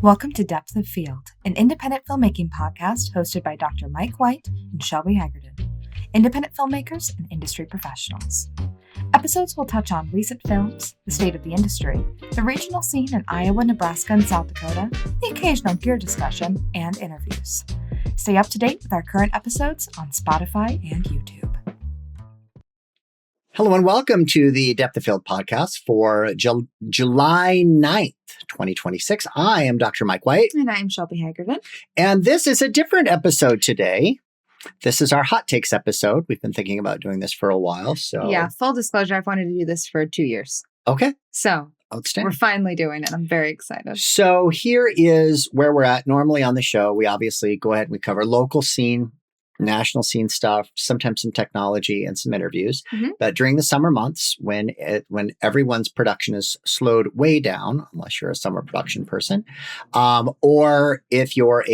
Welcome to Depth of Field, an independent filmmaking podcast hosted by Dr. Mike White and Shelby Hagerdon, independent filmmakers and industry professionals. Episodes will touch on recent films, the state of the industry, the regional scene in Iowa, Nebraska, and South Dakota, the occasional gear discussion, and interviews. Stay up to date with our current episodes on Spotify and YouTube. Hello and welcome to the Depth of Field podcast for July 9th, 2026. I am Dr. Mike White. And I'm Shelby Hagerdon. And this is a different episode today. This is our hot takes episode. We've been thinking about doing this for a while. Yeah, full disclosure, I've wanted to do this for 2 years. Okay. So outstanding. We're finally doing it. I'm very excited. So here is where we're at. Normally on the show, we obviously go ahead and we cover local scene, national scene stuff, sometimes some technology and some interviews. Mm-hmm. But during the summer months, when everyone's production is slowed way down, unless you're a summer production person, or if you're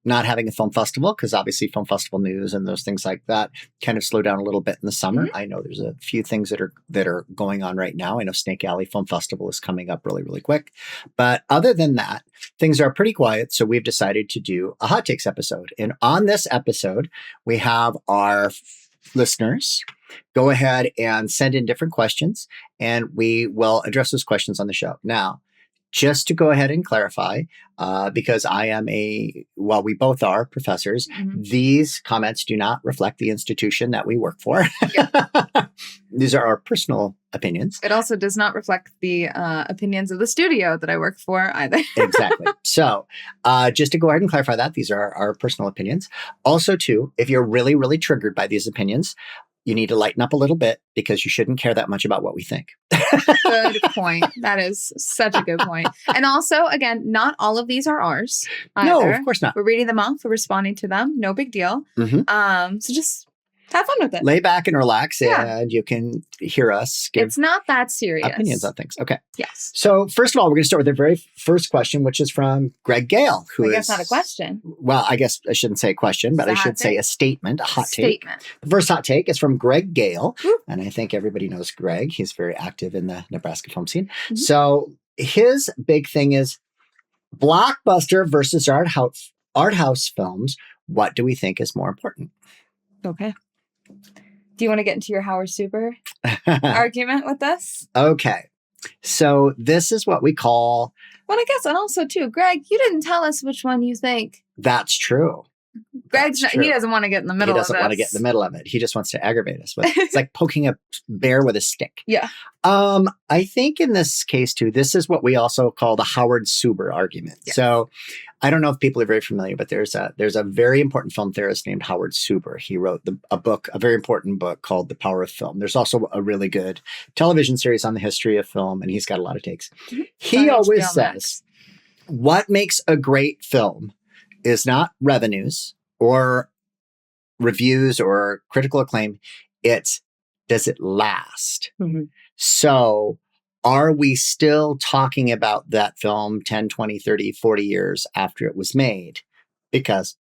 not having a film festival, because obviously film festival news and those things like that kind of slow down a little bit in the summer. Mm-hmm. I know there's a few things that are going on right now. I know Snake Alley Film Festival is coming up really, really quick. But other than that, things are pretty quiet. So we've decided to do a hot takes episode. And on this episode, we have our listeners go ahead and send in different questions, and we will address those questions on the show. Now, just to go ahead and clarify, because we both are professors, mm-hmm. These comments do not reflect the institution that we work for. Yeah. These are our personal opinions. It also does not reflect the opinions of the studio that I work for either. Exactly. So just to go ahead and clarify that, these are our personal opinions. Also, too, if you're really, really triggered by these opinions, you need to lighten up a little bit because you shouldn't care that much about what we think. Good point. That is such a good point. And also, again, not all of these are ours either. No, of course not. We're reading them off. We're responding to them. No big deal. Mm-hmm. So just have fun with it. Lay back and relax, and you can hear us give It's not that serious. opinions on things. Okay. Yes. So first of all, we're going to start with the very first question, which is from Greg Gale, I guess not a question. Well, I guess I shouldn't say a question, but I should say a statement, a hot take. The first hot take is from Greg Gale, and I think everybody knows Greg. He's very active in the Nebraska film scene. Mm-hmm. So his big thing is blockbuster versus art house films. What do we think is more important? Okay. Do you want to get into your Howard Super argument with this? Okay. So this is what we call... Well, I guess, and also too, Greg, you didn't tell us which one you think. That's true. He doesn't want to get in the middle of it. He doesn't want to get in the middle of it. He just wants to aggravate us. It's like poking a bear with a stick. Yeah. I think in this case, too, this is what we also call the Howard Suber argument. Yeah. So I don't know if people are very familiar, but there's a very important film theorist named Howard Suber. He wrote a very important book called The Power of Film. There's also a really good television series on the history of film, and he's got a lot of takes. Mm-hmm. He always says, what makes a great film is not revenues or reviews or critical acclaim. It's, does it last? Mm-hmm. So are we still talking about that film 10, 20, 30, 40 years after it was made because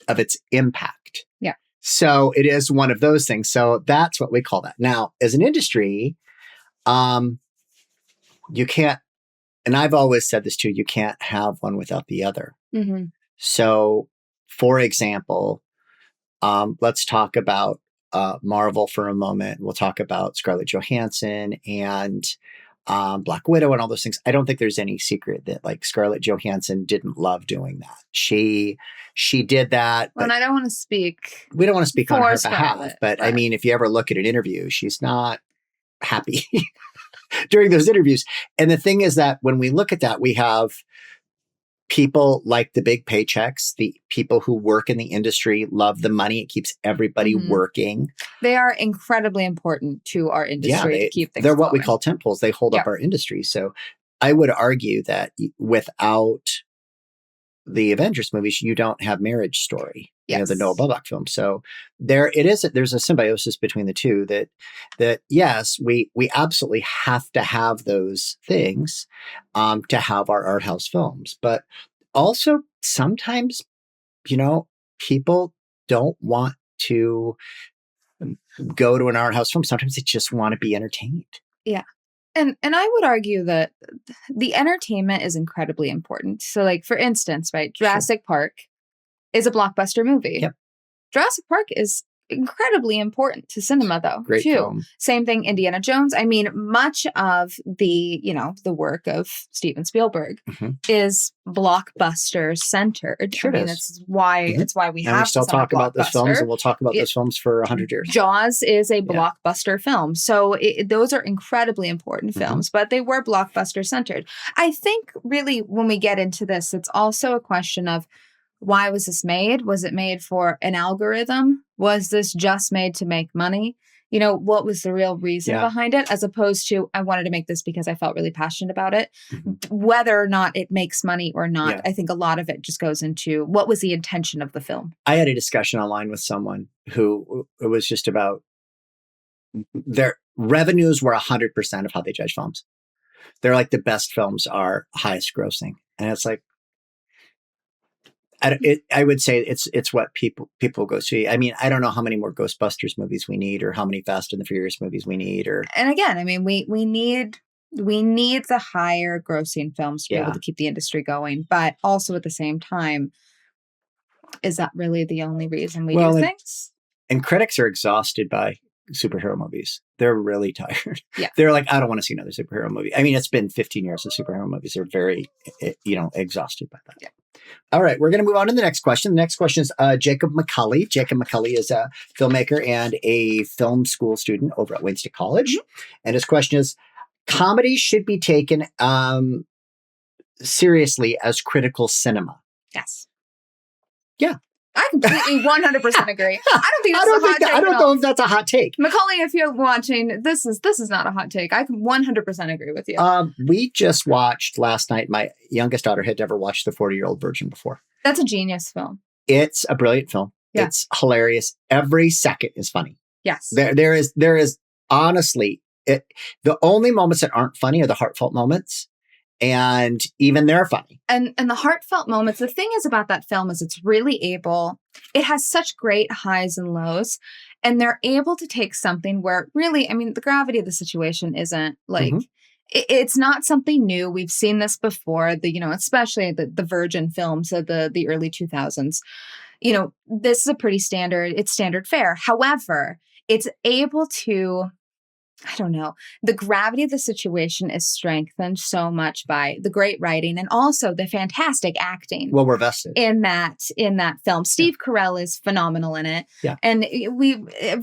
of its impact? Yeah. So it is one of those things. So that's what we call that. Now, as an industry, you can't, and I've always said this too, you can't have one without the other. Mm-hmm. So, for example, let's talk about Marvel for a moment. We'll talk about Scarlett Johansson and Black Widow and all those things. I don't think there's any secret that like Scarlett Johansson didn't love doing that. She did that. Well, and I don't want to speak. We don't want to speak on her Scarlett, behalf, but I mean, if you ever look at an interview, she's not happy during those interviews. And the thing is that when we look at that, we have people like the big paychecks. The people who work in the industry love the money. It keeps everybody working. They are incredibly important to our industry to keep things They're what going. we call tentpoles. They hold up our industry. So I would argue that without the Avengers movies, you don't have Marriage Story, the Noah Baumbach film. So there's a symbiosis between the two that yes, we absolutely have to have those things to have our art house films. But also sometimes, people don't want to go to an art house film. Sometimes they just want to be entertained. Yeah. And I would argue that the entertainment is incredibly important. So, like, for instance, right, Jurassic Park is a blockbuster movie. Yep. Jurassic Park is incredibly important to cinema, though, Great too. film. Same thing, Indiana Jones. I mean, much of the, the work of Steven Spielberg is blockbuster centered. Sure I mean, is. it's why we And have we still talk about those films, and we'll talk about those films for 100 years. Jaws is a blockbuster film. So those are incredibly important films, but they were blockbuster centered. I think really when we get into this, it's also a question of, why was this made? Was it made for an algorithm? Was this just made to make money? What was the real reason behind it? As opposed to, I wanted to make this because I felt really passionate about it. Whether or not it makes money or not, I think a lot of it just goes into what was the intention of the film. I had a discussion online with someone who it was just about their revenues were 100% of how they judge films. They're like, the best films are highest grossing. And it's like, I would say it's what people go see. I mean, I don't know how many more Ghostbusters movies we need, or how many Fast and the Furious movies we need, and again, I mean, we need the higher grossing films to be able to keep the industry going, but also at the same time, is that really the only reason we do things? And critics are exhausted by superhero movies. They're really tired. Yeah. They're like, I don't want to see another superhero movie. I mean, it's been 15 years of superhero movies. They're very, exhausted by that. Yeah. All right, we're going to move on to the next question. The next question is Jacob McCulley. Jacob McCulley is a filmmaker and a film school student over at Wayne State College. And his question is, comedy should be taken seriously as critical cinema. Yes. Yeah. I completely 100% agree. I don't think that's a hot take. I don't know if that's a hot take. McCauley, if you're watching, this is not a hot take. I can 100% agree with you. We just watched last night. My youngest daughter had never watched The 40-Year-Old Virgin before. That's a genius film. It's a brilliant film. Yeah. It's hilarious. Every second is funny. Yes. There is honestly, the only moments that aren't funny are the heartfelt moments. And even they're funny. And the heartfelt moments, the thing is about that film is it's really it has such great highs and lows, and they're able to take something where really, I mean, the gravity of the situation isn't like, it's not something new. We've seen this before, especially the Virgin films of the early 2000s. This is a pretty it's standard fare. However, it's able to, I don't know, the gravity of the situation is strengthened so much by the great writing and also the fantastic acting. Well, we're vested in that film. Steve Carell is phenomenal in it. Yeah. And it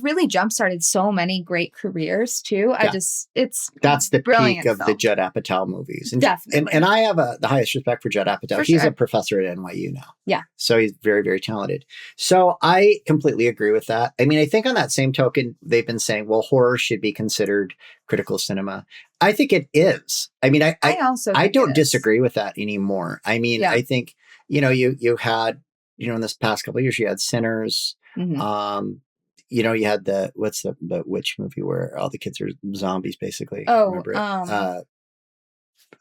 really jump-started so many great careers too. Yeah. That's the peak of the Judd Apatow movies. And, definitely. And I have the highest respect for Judd Apatow. He's a professor at NYU now. Yeah. So he's very, very talented. So I completely agree with that. I mean, I think on that same token, they've been saying, well, horror should be considered critical cinema. I think it is. I mean, I don't disagree with that anymore. I mean, I think, you had, in this past couple of years, you had Sinners. You had what's the witch movie where all the kids are zombies, basically. Remember it?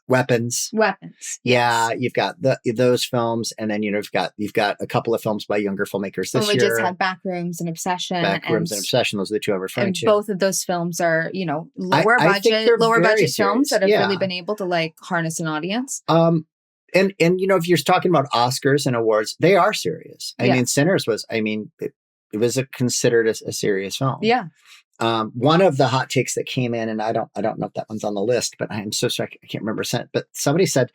Weapons. Yeah, yes. You've got those films, and then you've got a couple of films by younger filmmakers this year. We just had Backrooms and Obsession. Those are the two I'm referring to. Both of those films are, lower budget films that have really been able to harness an audience. And if you're talking about Oscars and awards, they are serious. I mean, Sinners was, it was considered a serious film. Yeah. One of the hot takes that came in, and I don't know if that one's on the list, but I'm so sorry, I can't remember. But somebody said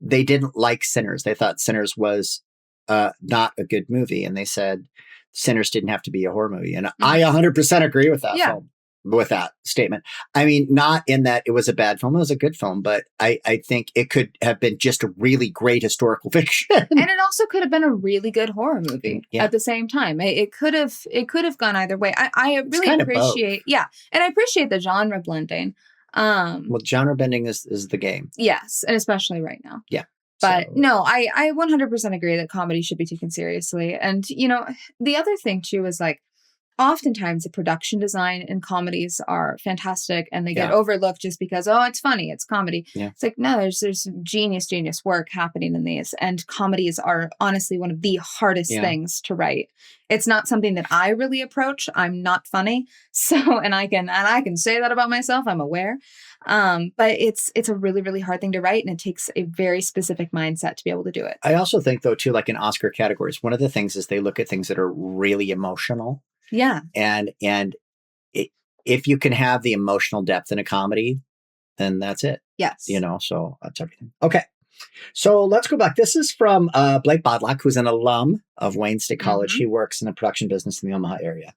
they didn't like Sinners. They thought Sinners was not a good movie, and they said Sinners didn't have to be a horror movie. And I 100% agree with that film. With that statement. I mean, not in that it was a bad film. It was a good film, but I think it could have been just a really great historical fiction. And it also could have been a really good horror movie at the same time. It could have gone either way. I really appreciate, and I appreciate the genre blending. Well, genre blending is the game. Yes, and especially right now. Yeah. But no, I 100% agree that comedy should be taken seriously. And, the other thing too is oftentimes the production design in comedies are fantastic and they get Yeah. overlooked just because, oh, it's funny, it's comedy. Yeah. It's like, no, there's genius work happening in these. And comedies are honestly one of the hardest things to write. It's not something that I really approach. I'm not funny. So, and I can say that about myself. I'm aware. But it's a really, really hard thing to write, and it takes a very specific mindset to be able to do it. I also think, though, too, like in Oscar categories, one of the things is they look at things that are really emotional. Yeah. And if you can have the emotional depth in a comedy, then that's it. Yes. You know, so that's everything. Okay. So let's go back. This is from Blake Bodlock, who's an alum of Wayne State College. He works in the production business in the Omaha area.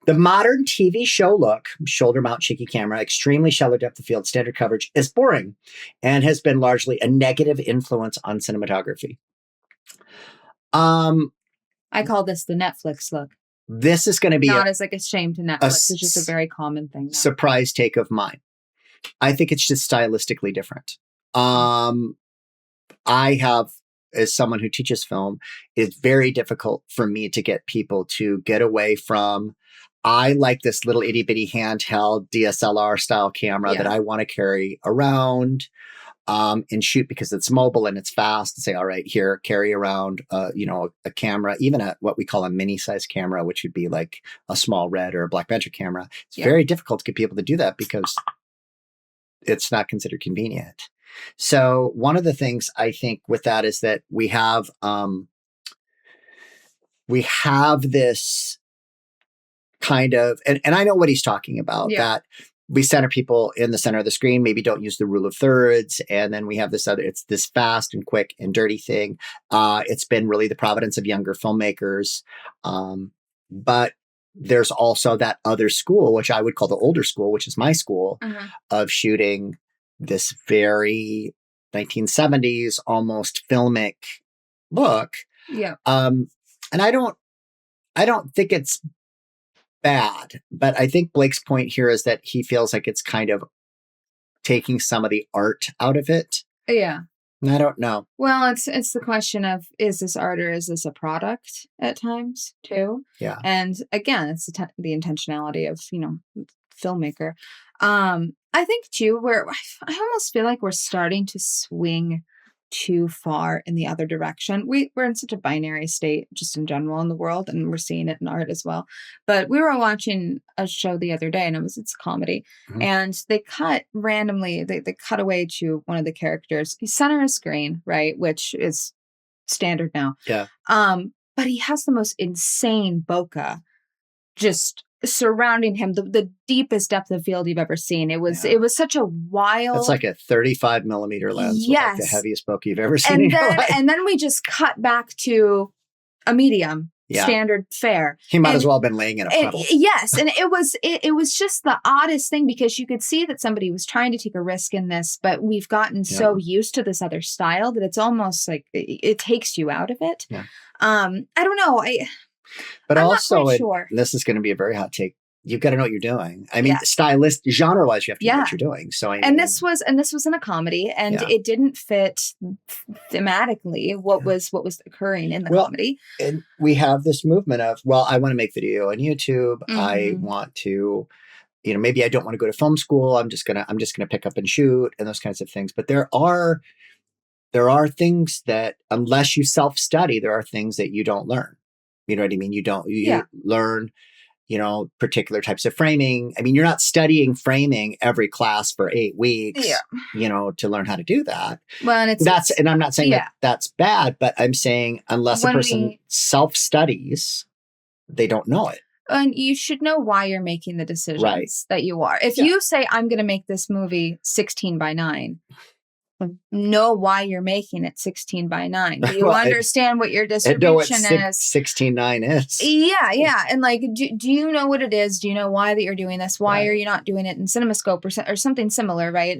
The modern TV show look, shoulder mount, shaky camera, extremely shallow depth of field, standard coverage is boring and has been largely a negative influence on cinematography. I call this the Netflix look. This is going to be not as like a shame to Netflix. It's just a very common thing now. Surprise take of mine. I think it's just stylistically different. I have, as someone who teaches film, it's very difficult for me to get people to get away from, I like this little itty bitty handheld DSLR style camera that I want to carry around and shoot because it's mobile and it's fast, and say, all right, here, carry around, a camera, even what we call a mini size camera, which would be like a small red or a Black Magic camera. It's very difficult to get people to do that because it's not considered convenient. So one of the things I think with that is that we have this kind of, and I know what he's talking about, that we center people in the center of the screen, maybe don't use the rule of thirds. And then we have this other, it's this fast and quick and dirty thing. It's been really the providence of younger filmmakers. But there's also that other school, which I would call the older school, which is my school, of shooting this very 1970s, almost filmic look. Yeah. And I don't think it's bad, but I think Blake's point here is that he feels like it's kind of taking some of the art out of it. Yeah. And I don't know. Well, it's the question of, is this art or is this a product at times too? Yeah. And again, it's the intentionality of, filmmaker. I think too, I almost feel like we're starting to swing too far in the other direction. We're in such a binary state just in general in the world, and we're seeing it in art as well. But we were watching a show the other day, and it's a comedy, and they cut randomly, they cut away to one of the characters. He's center of screen, right? Which is standard now. Yeah. But he has the most insane bokeh just surrounding him, the deepest depth of field you've ever seen. It was such a wild. It's like a 35 millimeter lens with like the heaviest bokeh you've ever seen in your life. And then we just cut back to a medium standard fare. He might as well have been laying in a puddle. Yes, and it was just the oddest thing, because you could see that somebody was trying to take a risk in this, but we've gotten so used to this other style that it's almost like it takes you out of it. Yeah. I don't know. But I'm also, not quite sure. This is going to be a very hot take. You've got to know what you're doing. I mean, genre-wise, you have to know what you're doing. So I mean, and this was in a comedy, and it didn't fit thematically what was occurring in the comedy. And we have this movement of, well, I want to make video on YouTube. I want to, maybe I don't want to go to film school. I'm just gonna pick up and shoot and those kinds of things. But there are things that, unless you self-study, there are things that you don't learn. You know what I mean? You learn, particular types of framing. I mean, you're not studying framing every class for 8 weeks, to learn how to do that. Well, and I'm not saying that that's bad, but I'm saying unless a person self-studies, they don't know it. And you should know why you're making the decisions that you are. If you say, I'm going to make this movie 16:9, know why you're making it 16:9. Do you understand what your distribution is? 16:9 is. Yeah. And like, do you know what it is? Do you know why that you're doing this? Why are you not doing it in CinemaScope or something similar, right?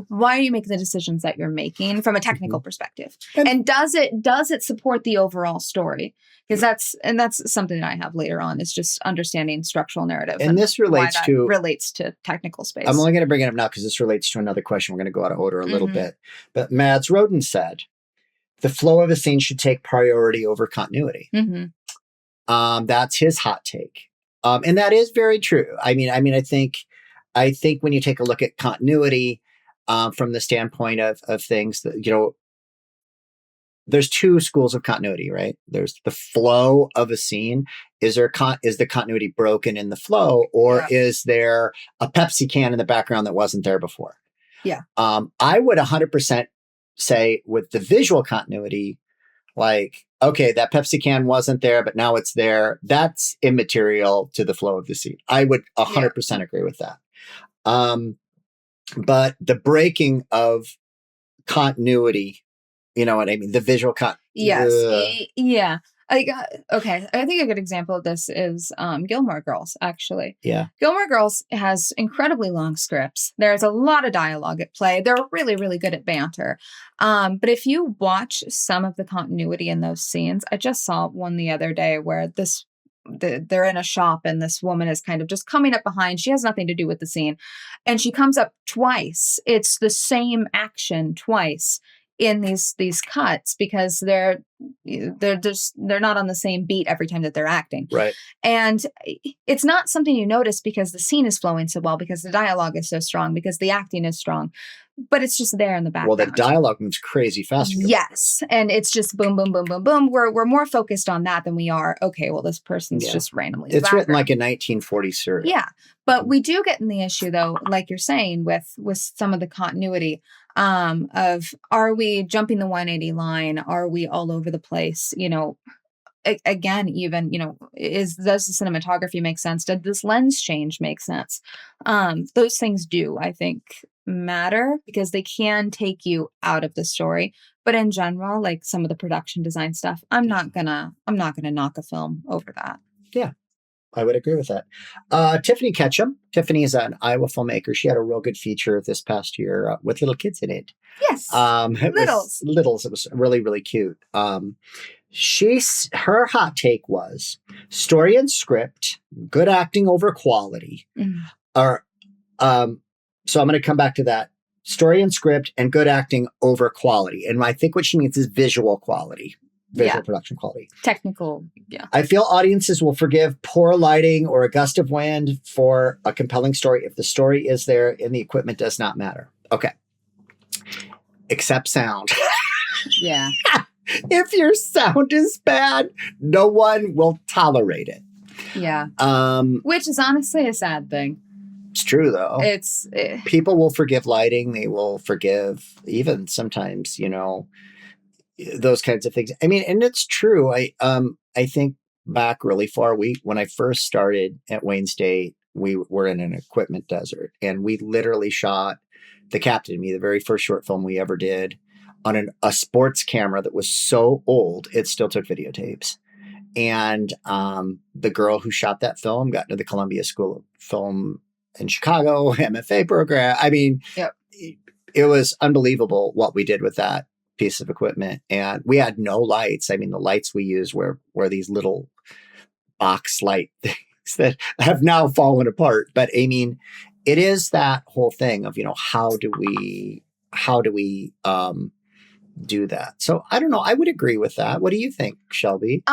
Why are you making the decisions that you're making from a technical perspective? And does it support the overall story? Because that's something that I have later on, is just understanding structural narrative. And this relates to technical space. I'm only going to bring it up now because this relates to another question. We're going to go out of order a little bit. But Mads Roden said, the flow of a scene should take priority over continuity. That's his hot take. And that is very true. I mean, I think when you take a look at continuity, from the standpoint of things that, there's two schools of continuity, right? There's the flow of a scene. Is the continuity broken in the flow, or is there a Pepsi can in the background that wasn't there before? Yeah. I would 100% say with the visual continuity, like, okay, that Pepsi can wasn't there, but now it's there. That's immaterial to the flow of the scene. I would 100% agree with that. But the breaking of continuity, you know what I mean? The visual Yes. Yeah. Okay. I think a good example of this is Gilmore Girls, actually. Yeah. Gilmore Girls has incredibly long scripts. There's a lot of dialogue at play. They're really, really good at banter. But if you watch some of the continuity in those scenes, I just saw one the other day where they're in a shop and this woman is kind of just coming up behind. She has nothing to do with the scene. And she comes up twice. It's the same action twice in these cuts because they're not on the same beat every time that they're acting. Right. And it's not something you notice because the scene is flowing so well, because the dialogue is so strong, because the acting is strong, but it's just there in the background. Well, the dialogue moves crazy fast. Yes. And it's just boom, boom, boom, boom, boom. We're more focused on that than we are, okay, well, this person's just randomly. It's written like a 1940s serial. Yeah. But we do get in the issue, though, like you're saying, with some of the continuity of, are we jumping the 180 line? Are we all over the place? Again, even, does the cinematography make sense? Did this lens change make sense? Those things do, I think, matter because they can take you out of the story. But in general, like some of the production design stuff, I'm not gonna knock a film over that. Yeah. I would agree with that. Tiffany Ketchum. Tiffany is an Iowa filmmaker. She had a real good feature this past year with little kids in it. Yes. Littles. It was really, really cute. Her hot take was story and script, good acting over quality. So I'm going to come back to that. Story and script and good acting over quality. And I think what she means is visual quality. Visual production quality. Technical, yeah. I feel audiences will forgive poor lighting or a gust of wind for a compelling story if the story is there and the equipment does not matter. Okay. Except sound. Yeah. If your sound is bad, no one will tolerate it. Yeah. Which is honestly a sad thing. It's true, though. People will forgive lighting. They will forgive even sometimes, those kinds of things. I mean, and it's true. I think back really far. When I first started at Wayne State, we were in an equipment desert, and we literally shot The Captain and Me, the very first short film we ever did, on a sports camera that was so old it still took videotapes. And the girl who shot that film got into the Columbia School of Film in Chicago, MFA program. I mean, it was unbelievable what we did with that piece of equipment. And we had no lights. I mean, the lights we used were these little box light things that have now fallen apart. But I mean, it is that whole thing of, how do we do that? So I don't know. I would agree with that. What do you think, Shelby?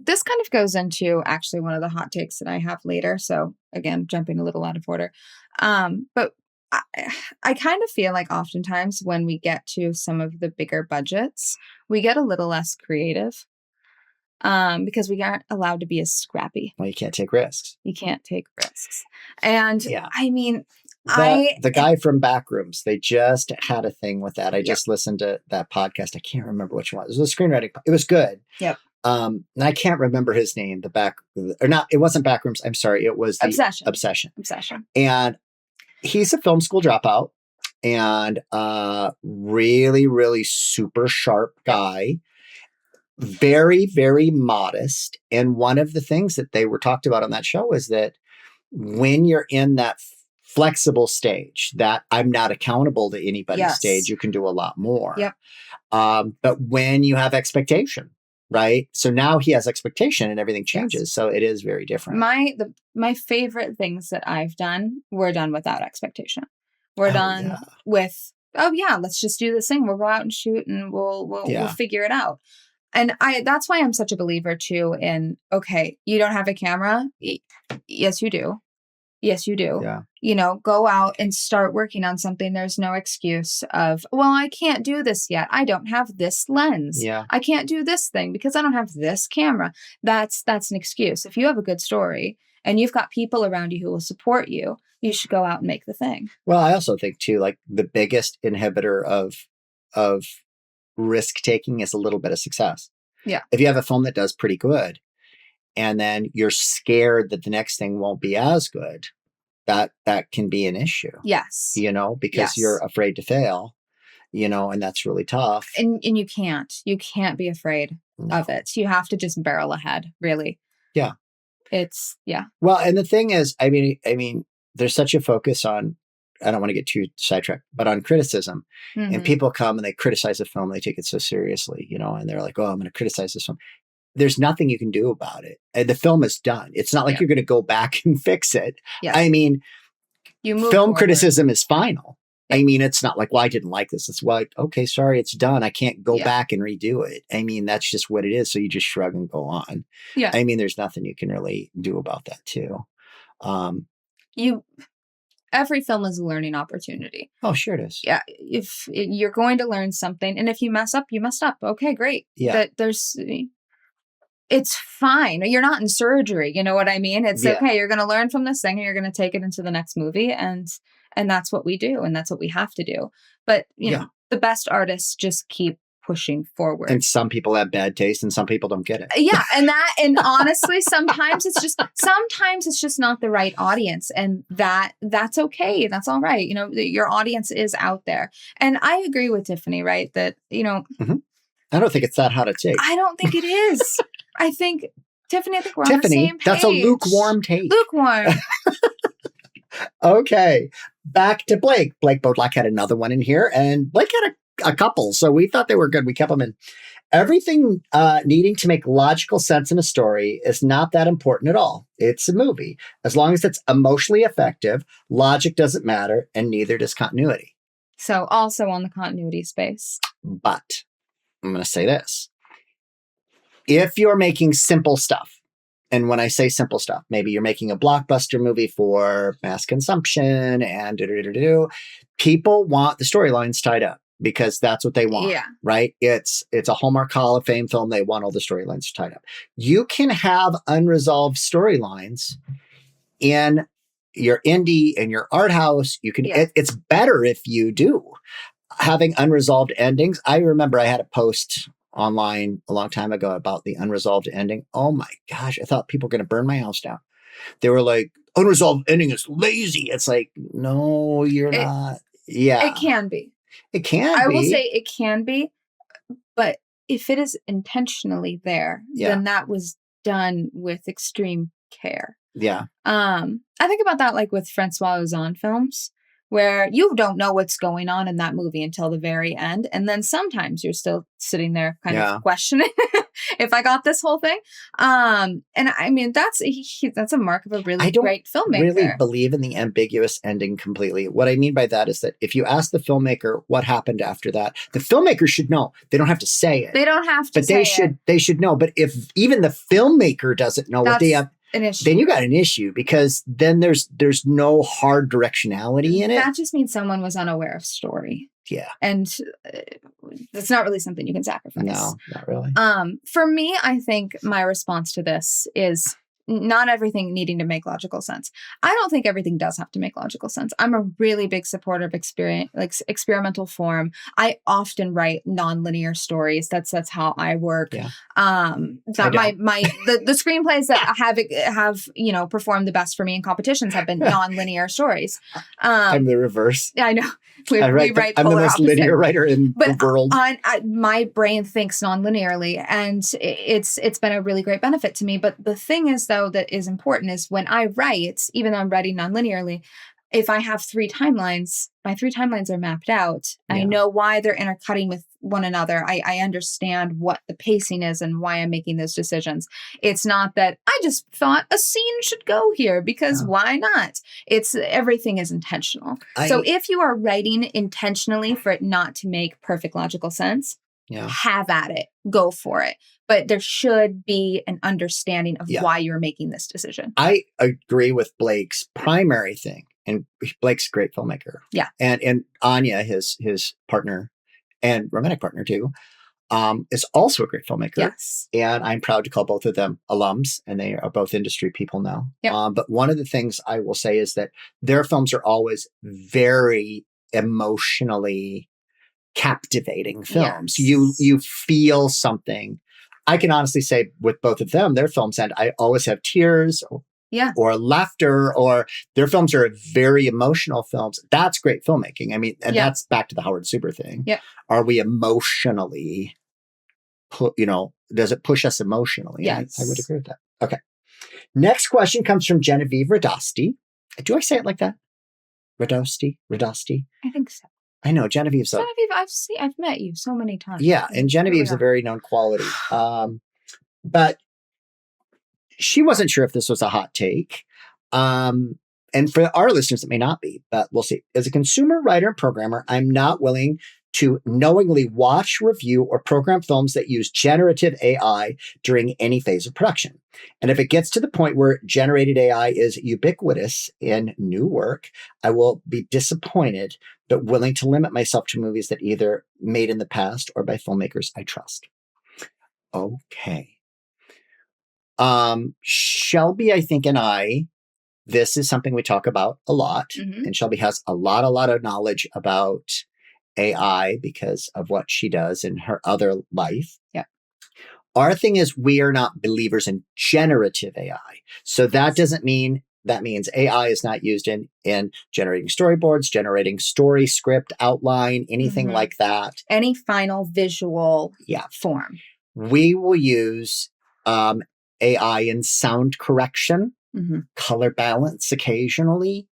This kind of goes into actually one of the hot takes that I have later. So again, jumping a little out of order. But I kind of feel like oftentimes when we get to some of the bigger budgets, we get a little less creative because we aren't allowed to be as scrappy. Well, you can't take risks. And I mean, the guy from Backrooms, they just had a thing with that. I just listened to that podcast. I can't remember which one. It was a screenwriting. It was good. Yep. And I can't remember his name. It wasn't Backrooms. I'm sorry. It was Obsession. And he's a film school dropout and really, really super sharp guy. Very, very modest. And one of the things that they were talked about on that show is that when you're in that flexible stage, that I'm not accountable to anybody's stage, you can do a lot more. Yep. But when you have expectation, right? So now he has expectation and everything changes. Yes. So it is very different. My favorite things that I've done were done without expectation. We're done with, let's just do this thing. We'll go out and shoot and we'll figure it out. And that's why I'm such a believer too in, okay, you don't have a camera? Yes, you do. Yes, you do. Yeah. You know, go out and start working on something. There's no excuse of, well, I can't do this yet. I don't have this lens. Yeah. I can't do this thing because I don't have this camera. That's an excuse. If you have a good story and you've got people around you who will support you, you should go out and make the thing. Well, I also think too, like the biggest inhibitor of risk taking is a little bit of success. Yeah. If you have a film that does pretty good and then you're scared that the next thing won't be as good, that can be an issue. Yes. You know, because Yes. you're afraid to fail, you know, and that's really tough. And you can't be afraid of it. You have to just barrel ahead, really. Yeah. Yeah. Well, and the thing is, I mean, there's such a focus on, I don't want to get too sidetracked, but on criticism. Mm-hmm. And people come and they criticize a film, they take it so seriously, you know, and they're like, oh, I'm going to criticize this film. There's nothing you can do about it. And the film is done. It's not like you're going to go back and fix it. Yes. I mean, film forward. criticism is final. I mean, it's not like, well, I didn't like this. It's like, okay, sorry, it's done. I can't go back and redo it. I mean, that's just what it is. So you just shrug and go on. Yeah. I mean, there's nothing you can really do about that too. Every film is a learning opportunity. Oh, sure it is. Yeah. If you're going to learn something, and if you mess up, you messed up. Okay, great. Yeah. It's fine. You're not in surgery. You know what I mean? It's okay. You're going to learn from this thing and you're going to take it into the next movie. And that's what we do. And that's what we have to do. But, you know, the best artists just keep pushing forward. And some people have bad taste and some people don't get it. Yeah. And honestly, sometimes it's just not the right audience. And that's okay. That's all right. You know, your audience is out there. And I agree with Tiffany, right? That, you know, I don't think it's that hot a take. I don't think it is. I think, Tiffany, we're on the same page. That's a lukewarm take. Lukewarm. Okay. Back to Blake. Blake Bodlack had another one in here, and Blake had a couple, so we thought they were good. We kept them in. Everything needing to make logical sense in a story is not that important at all. It's a movie. As long as it's emotionally effective, logic doesn't matter, and neither does continuity. So also on the continuity space. But I'm going to say this. If you're making simple stuff, and when I say simple stuff, maybe you're making a blockbuster movie for mass consumption and people want the storylines tied up because that's what they want, right? It's a Hallmark Hall of Fame film. They want all the storylines tied up. You can have unresolved storylines in your indie and your art house. You can. It's better if you do. Having unresolved endings. I remember I had a post online a long time ago about the unresolved ending. Oh my gosh. I thought people were going to burn my house down. They were like, unresolved ending is lazy. It's like, no, you're not. Yeah. It can be. It can be. I will say it can be. But if it is intentionally there, then that was done with extreme care. Yeah. I think about that like with Francois Ozon films, where you don't know what's going on in that movie until the very end. And then sometimes you're still sitting there kind of questioning if I got this whole thing. And I mean, that's a mark of a really great filmmaker. I don't really believe in the ambiguous ending completely. What I mean by that is that if you ask the filmmaker what happened after that, the filmmaker should know. They don't have to say it. They don't have to say it. But they should know. But if even the filmmaker doesn't know what they have, then you got an issue because then there's no hard directionality in it. That just means someone was unaware of story. Yeah. And that's not really something you can sacrifice. No, not really. For me, I think my response to this is not everything needing to make logical sense. I don't think everything does have to make logical sense. I'm a really big supporter of experimental form. I often write nonlinear stories. That's how I work. Yeah. The screenplays that have performed the best for me in competitions have been nonlinear stories. I'm the reverse. I know. We write I'm the most opposite. linear writer in the world. My brain thinks non-linearly, and it's been a really great benefit to me. But the thing is, though, that is important is when I write, even though I'm writing non-linearly, if I have 3 timelines, my 3 timelines are mapped out. Yeah. I know why they're intercutting with one another. I understand what the pacing is and why I'm making those decisions. It's not that I just thought a scene should go here because why not? It's everything is intentional. So if you are writing intentionally for it not to make perfect logical sense, Yeah. have at it, go for it. But there should be an understanding of why you're making this decision. I agree with Blake's primary thing. And Blake's a great filmmaker. Yeah. And Anya, his partner and romantic partner too, is also a great filmmaker. Yes. And I'm proud to call both of them alums, and they are both industry people now. Yep. But one of the things I will say is that their films are always very emotionally captivating films. Yes. You feel something. I can honestly say with both of them, their films, and I always have tears or laughter, or their films are very emotional films. That's great filmmaking. I mean, and that's back to the Howard Zuber thing. Yeah. Are we emotionally, does it push us emotionally? Yes. I would agree with that. Okay. Next question comes from Genevieve Radosti. Do I say it like that? Radosti? I think so. I know Genevieve's I've met you so many times. Yeah, and Genevieve's a very known quality. But she wasn't sure if this was a hot take. And for our listeners, it may not be, but we'll see. As a consumer writer and programmer, I'm not willing to knowingly watch, review, or program films that use generative AI during any phase of production. And if it gets to the point where generated AI is ubiquitous in new work, I will be disappointed, but willing to limit myself to movies that either made in the past or by filmmakers I trust. Okay. Shelby, I think, and I, this is something we talk about a lot. Mm-hmm. And Shelby has a lot of knowledge about AI because of what she does in her other life. Yeah. Our thing is we are not believers in generative AI. So that doesn't mean that means AI is not used in generating storyboards, generating story, script, outline, anything like that. Any final visual form. We will use AI in sound correction, color balance occasionally.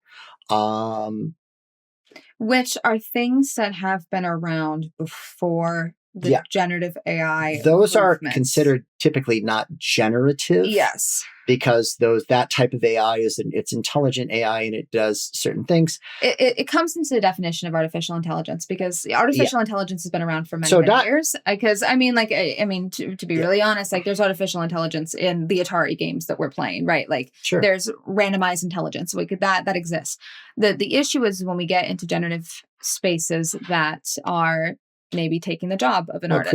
Which are things that have been around before the generative AI. Those are considered typically not generative. Yes. Because that type of AI it's intelligent AI and it does certain things. It comes into the definition of artificial intelligence because artificial intelligence has been around for many years. Because to be really honest, like there's artificial intelligence in the Atari games that we're playing, right? Like there's randomized intelligence. That exists. The issue is when we get into generative spaces that are maybe taking the job of an artist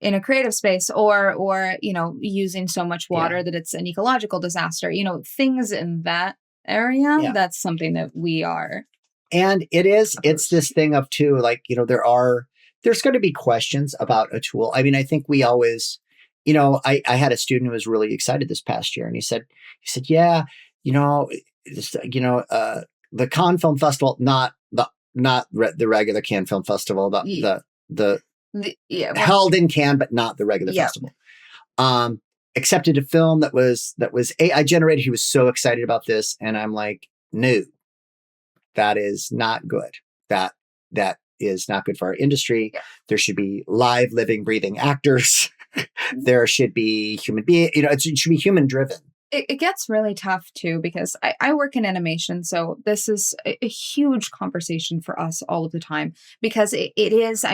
in a creative space or using so much water that it's an ecological disaster, things in that area. That's something that we are. And it's this thing of too, like, there's going to be questions about a tool. I mean, I think we always, I had a student who was really excited this past year and he said, yeah, the Cannes Film Festival, not the regular Cannes Film Festival, held in Cannes, but not the regular festival. Accepted a film that was AI generated. He was so excited about this, and I'm like, no, that is not good. That is not good for our industry. Yeah. There should be live, living, breathing actors. There should be human being. It should be human driven. It gets really tough too, because I work in animation. So this is a huge conversation for us all of the time because it is,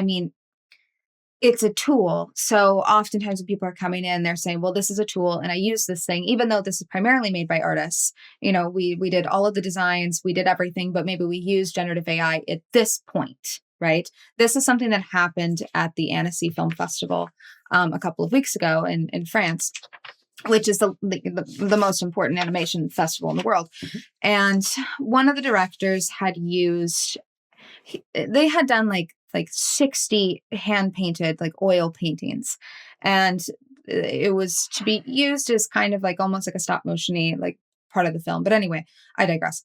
it's a tool. So oftentimes when people are coming in, they're saying, well, this is a tool and I use this thing, even though this is primarily made by artists. We did all of the designs, we did everything, but maybe we used generative AI at this point, right? This is something that happened at the Annecy Film Festival a couple of weeks ago in France, which is the most important animation festival in the world. Mm-hmm. And one of the directors had they had done like 60 hand painted, like oil paintings. And it was to be used as kind of like almost like a stop motion-y, like part of the film. But anyway, I digress.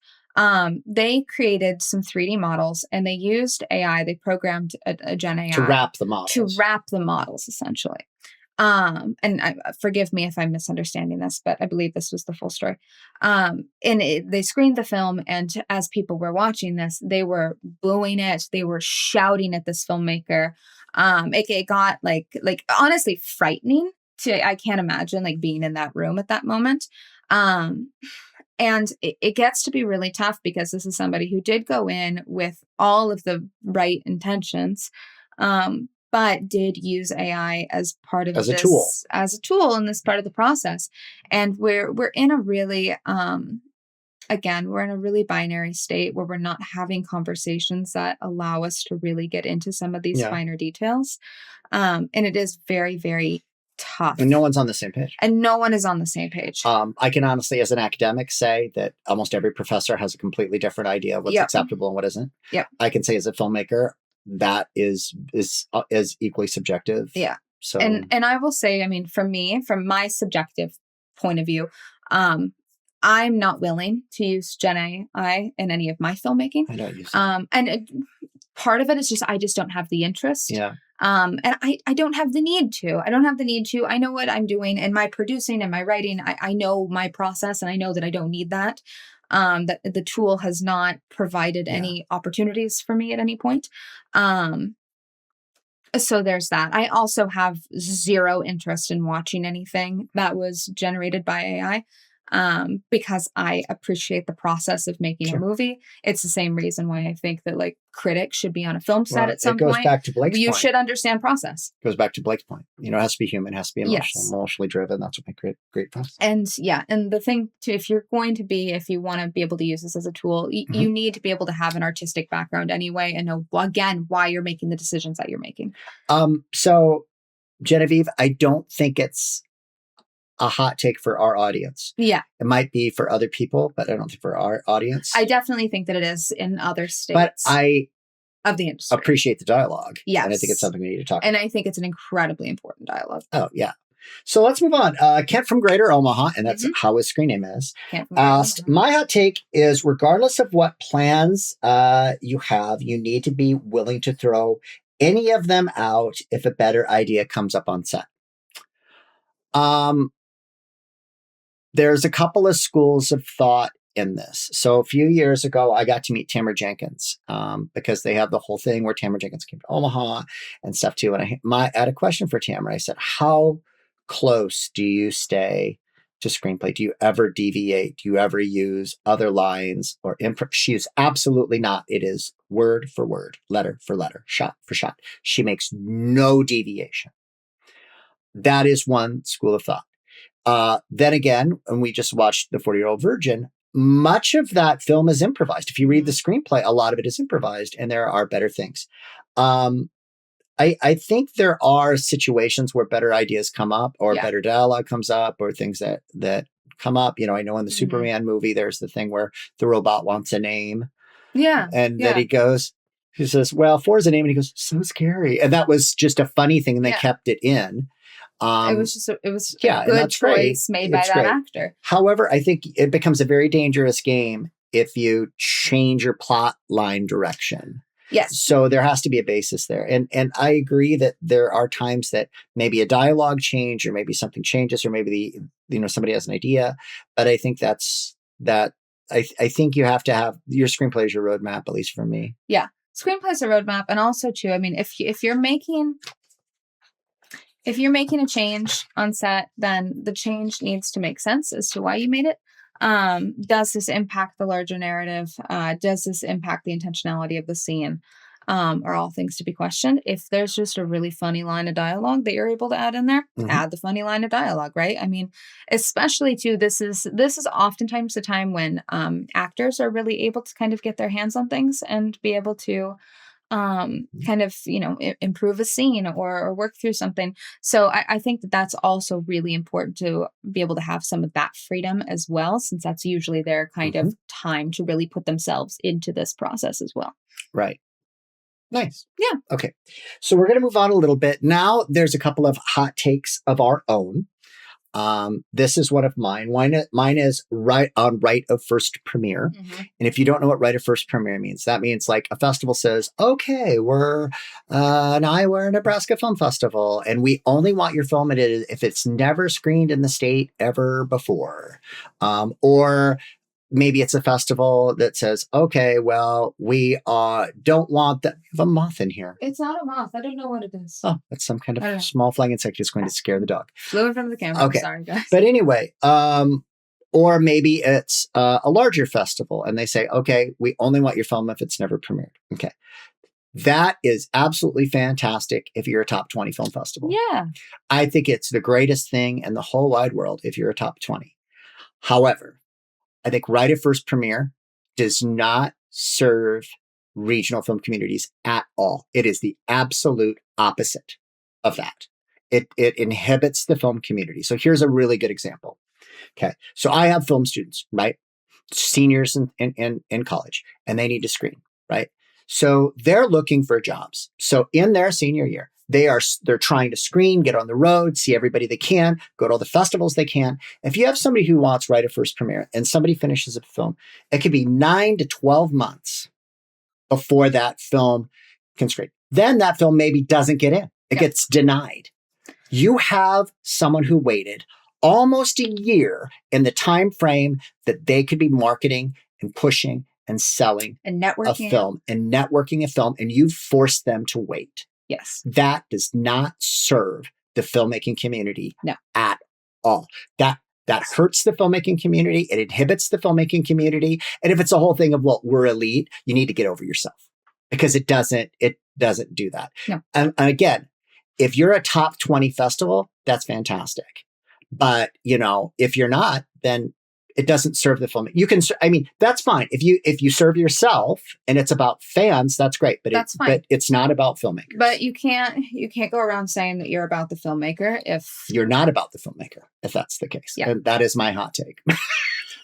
They created some 3D models and they used AI. They programmed a Gen AI to wrap the models essentially. And forgive me if I'm misunderstanding this, but I believe this was the full story. They screened the film, and as people were watching this, they were booing it. They were shouting at this filmmaker. It got like honestly frightening. I can't imagine like being in that room at that moment. And it gets to be really tough because this is somebody who did go in with all of the right intentions. but did use AI as part of as a tool. as a tool in this part of the process. And we're in a really again, we're in a really binary state where we're not having conversations that allow us to really get into some of these finer details. And it is very, very tough. And no one's on the same page. And no one is on the same page. I can honestly, as an academic, say that almost every professor has a completely different idea of what's acceptable and what isn't. Yep. I can say as a filmmaker, that is equally subjective. Yeah. So, and I will say, I mean, for me, from my subjective point of view, I'm not willing to use Gen AI in any of my filmmaking. I don't use it. And part of it is just I just don't have the interest. Yeah. And I don't have the need to. I don't have the need to. I know what I'm doing in my producing and my writing. I know my process, and I know that I don't need that. That the tool has not provided any opportunities for me at any point. So there's that. I also have zero interest in watching anything that was generated by AI. Because I appreciate the process of making a movie. It's the same reason why I think that like critics should be on a film set at some point. It goes back to Blake's point. You should understand process. It goes back to Blake's point. You know, it has to be human, it has to be emotionally driven. That's what makes great process. And and the thing too, if you want to be able to use this as a tool, you need to be able to have an artistic background anyway and know, again, why you're making the decisions that you're making. So Genevieve, I don't think it's a hot take for our audience. Yeah. It might be for other people, but I don't think for our audience. I definitely think that it is in other states. But I of the industry. Appreciate the dialogue. Yes. And I think it's something we need to talk and about. I think it's an incredibly important dialogue. Oh, yeah. So let's move on. Kent from Greater Omaha, and that's how his screen name is, asked, my hot take is regardless of what plans you have, you need to be willing to throw any of them out if a better idea comes up on set. There's a couple of schools of thought in this. So a few years ago, I got to meet Tamara Jenkins because they have the whole thing where Tamara Jenkins came to Omaha and stuff too. And I had a question for Tamara. I said, how close do you stay to screenplay? Do you ever deviate? Do you ever use other lines or She's absolutely not. It is word for word, letter for letter, shot for shot. She makes no deviation. That is one school of thought. Then again, when we just watched The 40-Year-Old Virgin, much of that film is improvised. If you read the screenplay, a lot of it is improvised, and there are better things. I think there are situations where better ideas come up, or better dialogue comes up, or things that come up. You know, I know in the Superman movie, there's the thing where the robot wants a name. Yeah. And then he says, well, 4 is a name. And he goes, so scary. And that was just a funny thing, and they kept it in. It was a good choice made by that actor. However, I think it becomes a very dangerous game if you change your plot line direction. Yes. So there has to be a basis there. And I agree that there are times that maybe a dialogue change, or maybe something changes, or maybe somebody has an idea. But I think I think you have to have your screenplay as your roadmap, at least for me. Yeah. Screenplay is a roadmap. And also too, I mean, if you're making a change on set, then the change needs to make sense as to why you made it. Does this impact the larger narrative? Does this impact the intentionality of the scene? Are all things to be questioned. If there's just a really funny line of dialogue that you're able to add in there, add the funny line of dialogue, right? I mean, especially too, this is oftentimes the time when actors are really able to kind of get their hands on things and be able to kind of, improve a scene or work through something. So I think that that's also really important to be able to have some of that freedom as well, since that's usually their kind of time to really put themselves into this process as well. Right. Nice. Yeah. Okay. So we're going to move on a little bit. Now there's a couple of hot takes of our own. This is one of mine. Mine is right of first premiere. And if you don't know what right of first premiere means, that means like a festival says, okay, we're a Nebraska Film Festival, and we only want your film if it's never screened in the state ever before. Or maybe it's a festival that says, okay, well, we don't want that. We have a moth in here. It's not a moth. I don't know what it is. Oh, it's some kind of small flying insect that's going to scare the dog. Flew in front of the camera. Okay. I'm sorry, guys. But anyway, or maybe it's a larger festival and they say, okay, we only want your film if it's never premiered. Okay. That is absolutely fantastic if you're a top 20 film festival. Yeah. I think it's the greatest thing in the whole wide world if you're a top 20. However, I think right at first premiere does not serve regional film communities at all. It is the absolute opposite of that. It inhibits the film community. So here's a really good example. Okay. So I have film students, right? Seniors in college, and they need to screen, right? So they're looking for jobs. So in their senior year, they're trying to screen, get on the road, see everybody they can, go to all the festivals they can. If you have somebody who wants right at first premiere and somebody finishes a film, it could be 9 to 12 months before that film can screen. Then that film maybe doesn't get in. It gets denied. You have someone who waited almost a year in the time frame that they could be marketing and pushing and selling And networking. a film and networking a film, and you've forced them to wait. Yes. That does not serve the filmmaking community at all. That hurts the filmmaking community. It inhibits the filmmaking community. And if it's a whole thing of, well, we're elite, you need to get over yourself, because it doesn't do that. No. And again, if you're a top 20 festival, that's fantastic. But, if you're not, then it doesn't serve the film. That's fine. If you serve yourself and it's about fans, that's great. But that's fine. But it's not about filmmakers. But you can't go around saying that you're about the filmmaker if you're not about the filmmaker, if that's the case. Yeah. And that is my hot take.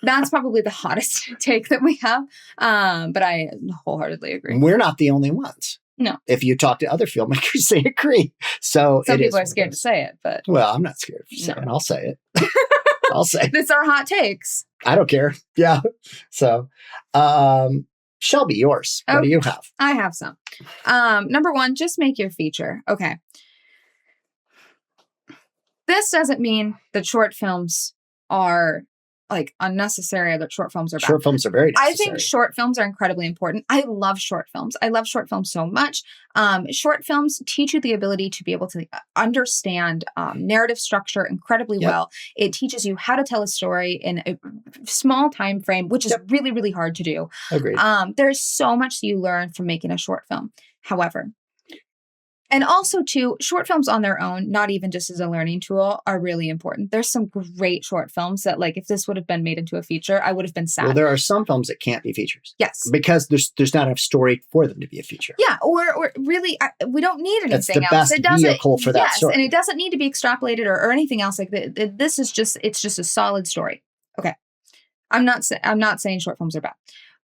That's probably the hottest take that we have. But I wholeheartedly agree. We're not the only ones. No. If you talk to other filmmakers, they agree. So some people are scared to say it, but well, I'm not scared of saying it. I'll say it. I'll say it. It's our hot takes. I don't care. Yeah. So, Shelby, yours. What do you have? I have some. Number one, just make your feature. Okay. This doesn't mean that short films are like unnecessary or that short films are bad. Short films are very necessary. I think short films are incredibly important. I love short films. I love short films so much. Short films teach you the ability to be able to understand narrative structure incredibly well. It teaches you how to tell a story in a small time frame, which is really, really hard to do. Agreed. There's so much that you learn from making a short film. However, and also, too, short films on their own, not even just as a learning tool, are really important. There's some great short films that, like, if this would have been made into a feature, I would have been sad. Well, there are some films that can't be features. Yes. Because there's not enough story for them to be a feature. Yeah, or really, we don't need anything else. That's the best vehicle for that story. And it doesn't need to be extrapolated or anything else like that. This is just, it's just a solid story. Okay. I'm not saying short films are bad.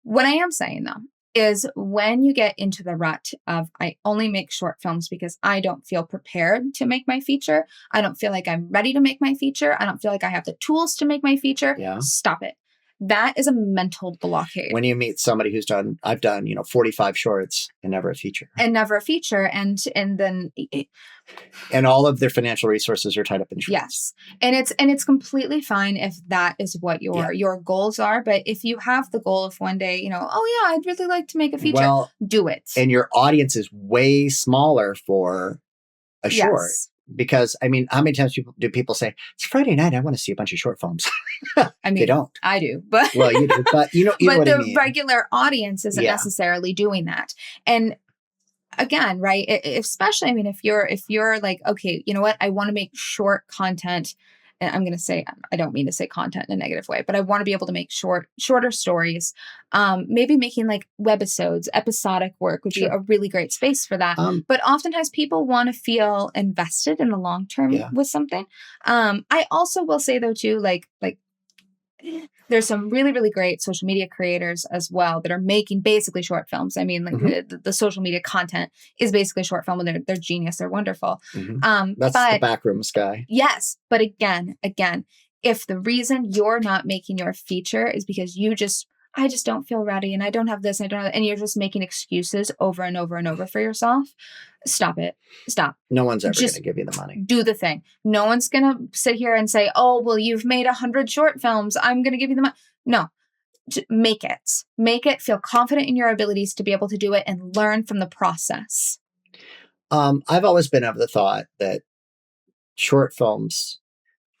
What I am saying, though, is when you get into the rut of, I only make short films because I don't feel prepared to make my feature. I don't feel like I'm ready to make my feature. I don't feel like I have the tools to make my feature. Yeah. Stop it. That is a mental blockade. When you meet somebody who's I've done 45 shorts and never a feature. And then and all of their financial resources are tied up in shorts. Yes. And it's completely fine if that is what your goals are. But if you have the goal of one day, oh yeah, I'd really like to make a feature, do it. And your audience is way smaller for a short. Because, how many times do people say, it's Friday night, I want to see a bunch of short films? They don't. I do. But well, you do. But you know but what the I mean. Regular audience isn't necessarily doing that. And again, right, especially, if you're like, okay, you know what, I want to make short content. And I'm going to say, I don't mean to say content in a negative way, but I want to be able to make shorter stories. Maybe making like webisodes, episodic work would be a really great space for that. But oftentimes people want to feel invested in the long term with something. I also will say though too, like there's some really, really great social media creators as well that are making basically short films. The social media content is basically a short film, and they're genius. They're wonderful. Mm-hmm. That's the backrooms guy. Yes. But again, if the reason you're not making your feature is because I just don't feel ready and I don't have this and I don't have that, and you're just making excuses over and over and over for yourself, stop it. Stop. No one's ever going to give you the money. Do the thing. No one's going to sit here and say, oh, well, you've made 100 short films, I'm going to give you the money. No. Make it. Make it. Feel confident in your abilities to be able to do it and learn from the process. I've always been of the thought that short films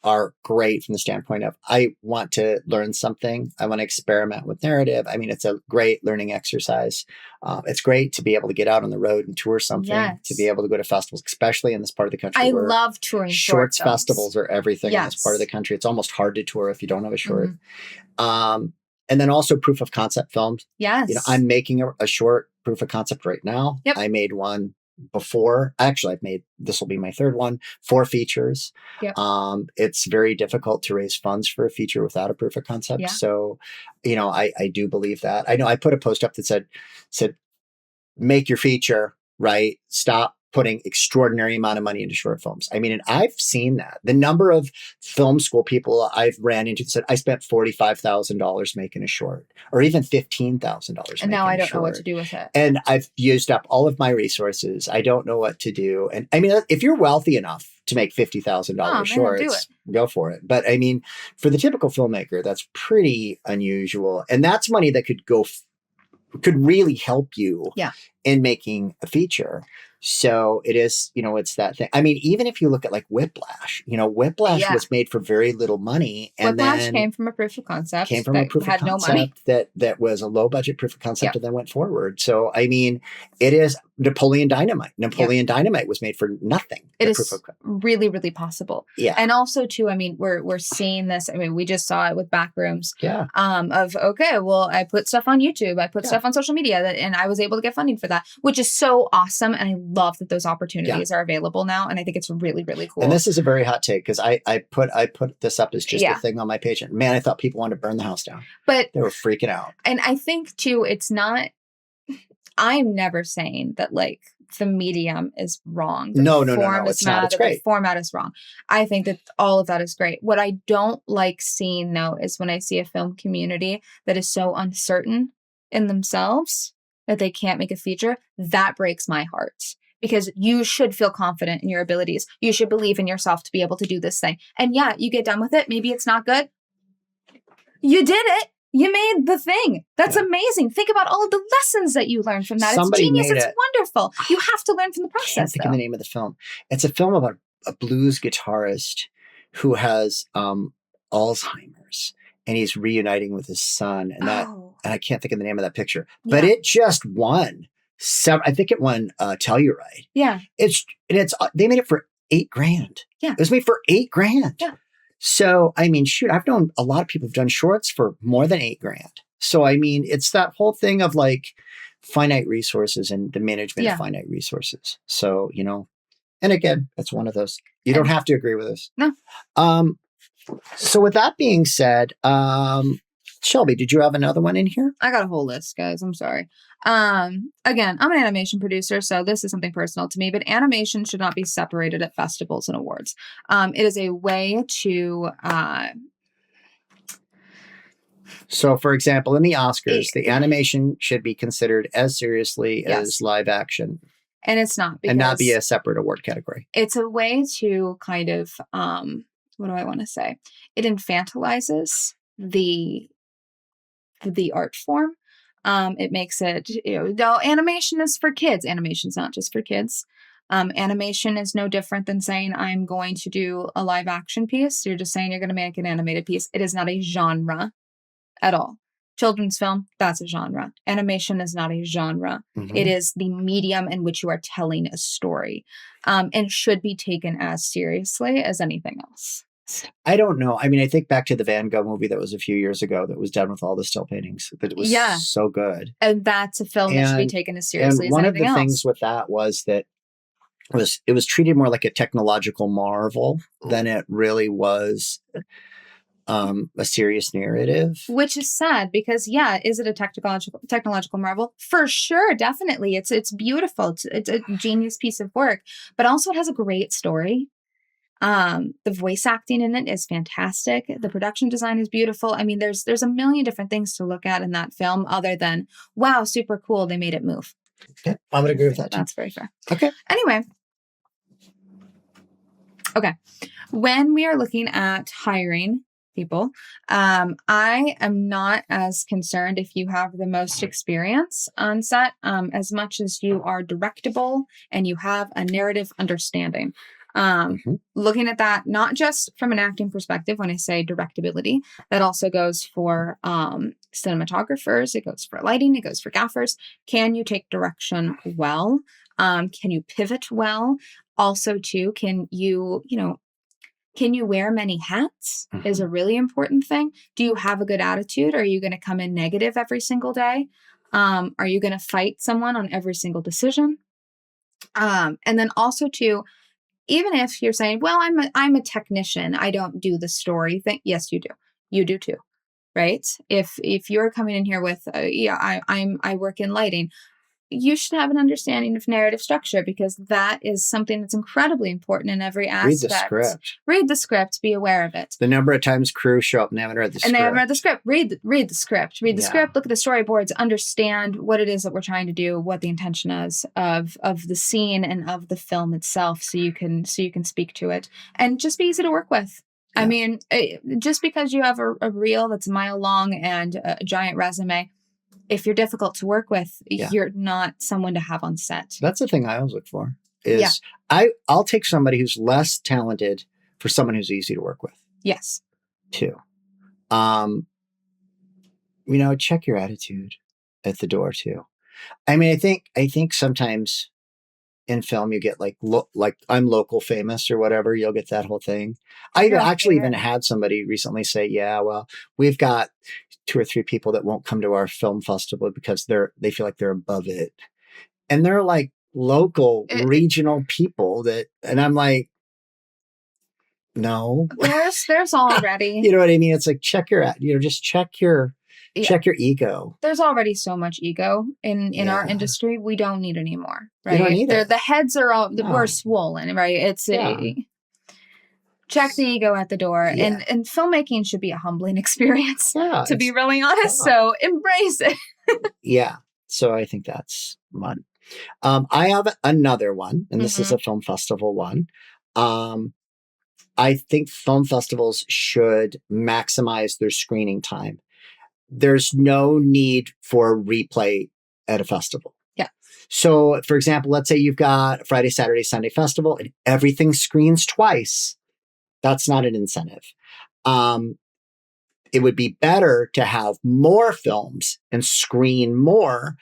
are great from the standpoint of I want to learn something. I want to experiment with narrative. I mean, it's a great learning exercise. It's great to be able to get out on the road and tour something, to be able to go to festivals, especially in this part of the country. I love touring shorts. Short films. Festivals are everything in this part of the country. It's almost hard to tour if you don't have a short. And then also proof of concept films. Yes. You know, I'm making a short proof of concept right now. Yep. I made one before. Actually, this will be my third one, 4 features. Yep. It's very difficult to raise funds for a feature without a proof of concept. Yeah. So, you know, I do believe that. I know I put a post up that said, make your feature, right? Stop putting extraordinary amount of money into short films. I mean, and I've seen that. The number of film school people I've ran into said, I spent $45,000 making a short, or even $15,000. And now I don't know what to do with it. And I've used up all of my resources. I don't know what to do. And I mean, if you're wealthy enough to make $50,000 shorts, go for it. But I mean, for the typical filmmaker, that's pretty unusual. And that's money that could really help you in making a feature. So it is, you know, it's that thing. I mean, even if you look at like Whiplash, you know, Whiplash was made for very little money. And Whiplash came from a proof of concept. No money. That was a low budget proof of concept and then went forward. So, I mean, it is Napoleon Dynamite. Napoleon Dynamite was made for nothing. It is really, really possible. Yeah. And also too, I mean, we're seeing this. I mean, we just saw it with Backrooms. Yeah. Okay, well, I put stuff on YouTube. I put stuff on social media and I was able to get funding for that, which is so awesome. And I love that those opportunities are available now. And I think it's really, really cool. And this is a very hot take because I put this up as just a thing on my page. And man, I thought people wanted to burn the house down. But they were freaking out. And I think too, it's not, I'm never saying that like the medium is wrong. No, it's not. It's great. The format is wrong. I think that all of that is great. What I don't like seeing though is when I see a film community that is so uncertain in themselves that they can't make a feature. That breaks my heart. Because you should feel confident in your abilities. You should believe in yourself to be able to do this thing. And yeah, you get done with it. Maybe it's not good. You did it. You made the thing. That's amazing. Think about all of the lessons that you learned from that. It's genius. It's wonderful. You have to learn from the process. I can't think of the name of the film. It's a film about a blues guitarist who has Alzheimer's. And he's reuniting with his son. And and I can't think of the name of that picture. Yeah. But it just won. I think it won Telluride. Yeah. They made it for $8,000. Yeah. It was made for $8,000. Yeah. So, I mean, shoot, I've known a lot of people who've done shorts for more than $8,000. So, I mean, it's that whole thing of like finite resources and the management of finite resources. So, you know, and again, that's one of those. You don't have to agree with us. No. So with that being said, Shelby, did you have another one in here? I got a whole list, guys. I'm sorry. Again, I'm an animation producer, so this is something personal to me, but animation should not be separated at festivals and awards. It is a way to... So, for example, in the Oscars, the animation should be considered as seriously as live action. And it's not. And not be a separate award category. It's a way to kind of, what do I want to say? It infantilizes the art form. It makes it, no, animation is for kids. Animation's not just for kids. Animation is no different than saying I'm going to do a live action piece. You're just saying you're going to make an animated piece. It is not a genre at all. Children's film, that's a genre. Animation is not a genre. Mm-hmm. It is the medium in which you are telling a story, and should be taken as seriously as anything else. I don't know. I mean, I think back to the Van Gogh movie that was a few years ago that was done with all the still paintings. That it was so good. And that's a film that should be taken as seriously as anything else. And one of the things with that was that it was treated more like a technological marvel than it really was a serious narrative. Which is sad because, is it a technological marvel? For sure, definitely. It's beautiful. It's a genius piece of work, but also it has a great story. The voice acting in it is fantastic. The production design is beautiful. I mean, there's a million different things to look at in that film other than, wow, super cool, they made it move. Yeah, I would agree with that too. That's very fair. Okay. Anyway. Okay. When we are looking at hiring people, I am not as concerned if you have the most experience on set, as much as you are directable and you have a narrative understanding. Looking at that, not just from an acting perspective, when I say directability, that also goes for cinematographers, it goes for lighting, it goes for gaffers. Can you take direction well? Can you pivot well? Also, too, can you wear many hats is a really important thing. Do you have a good attitude? Are you going to come in negative every single day? Are you going to fight someone on every single decision? And then also, too, even if you're saying, well, I'm a technician, I don't do the story thing. Yes, you do. You do too, right? If you're coming in here with, I work in lighting, you should have an understanding of narrative structure, because that is something that's incredibly important in every aspect. Read the script. Be aware of it. The number of times crew show up and they haven't read the script. And they haven't read the script. Read the script. Read the script. Look at the storyboards. Understand what it is that we're trying to do, what the intention is of the scene and of the film itself, so you can speak to it, and just be easy to work with. Yeah. I mean, just because you have a reel that's a mile long and a giant resume, if you're difficult to work with, you're not someone to have on set. That's the thing I always look for. I'll take somebody who's less talented for someone who's easy to work with. Yes. Too. Check your attitude at the door too. I mean, I think sometimes in film you get like I'm local famous or whatever. You'll get that whole thing. I actually even had somebody recently say, yeah, well, we've got 2 or 3 people that won't come to our film festival because they feel like they're above it. And they're like local, regional people and I'm like, no. There's already. You know what I mean? It's like, check your ego. There's already so much ego in our industry. We don't need any more, right? You don't need it. The heads are all, we're swollen, right? It's check the ego at the door. Yeah. And filmmaking should be a humbling experience, to be really honest. So embrace it. Yeah. So I think that's one. I have another one, and this is a film festival one. I think film festivals should maximize their screening time. There's no need for a replay at a festival. Yeah. So, for example, let's say you've got a Friday, Saturday, Sunday festival, and everything screens twice. That's not an incentive. It would be better to have more films and screen more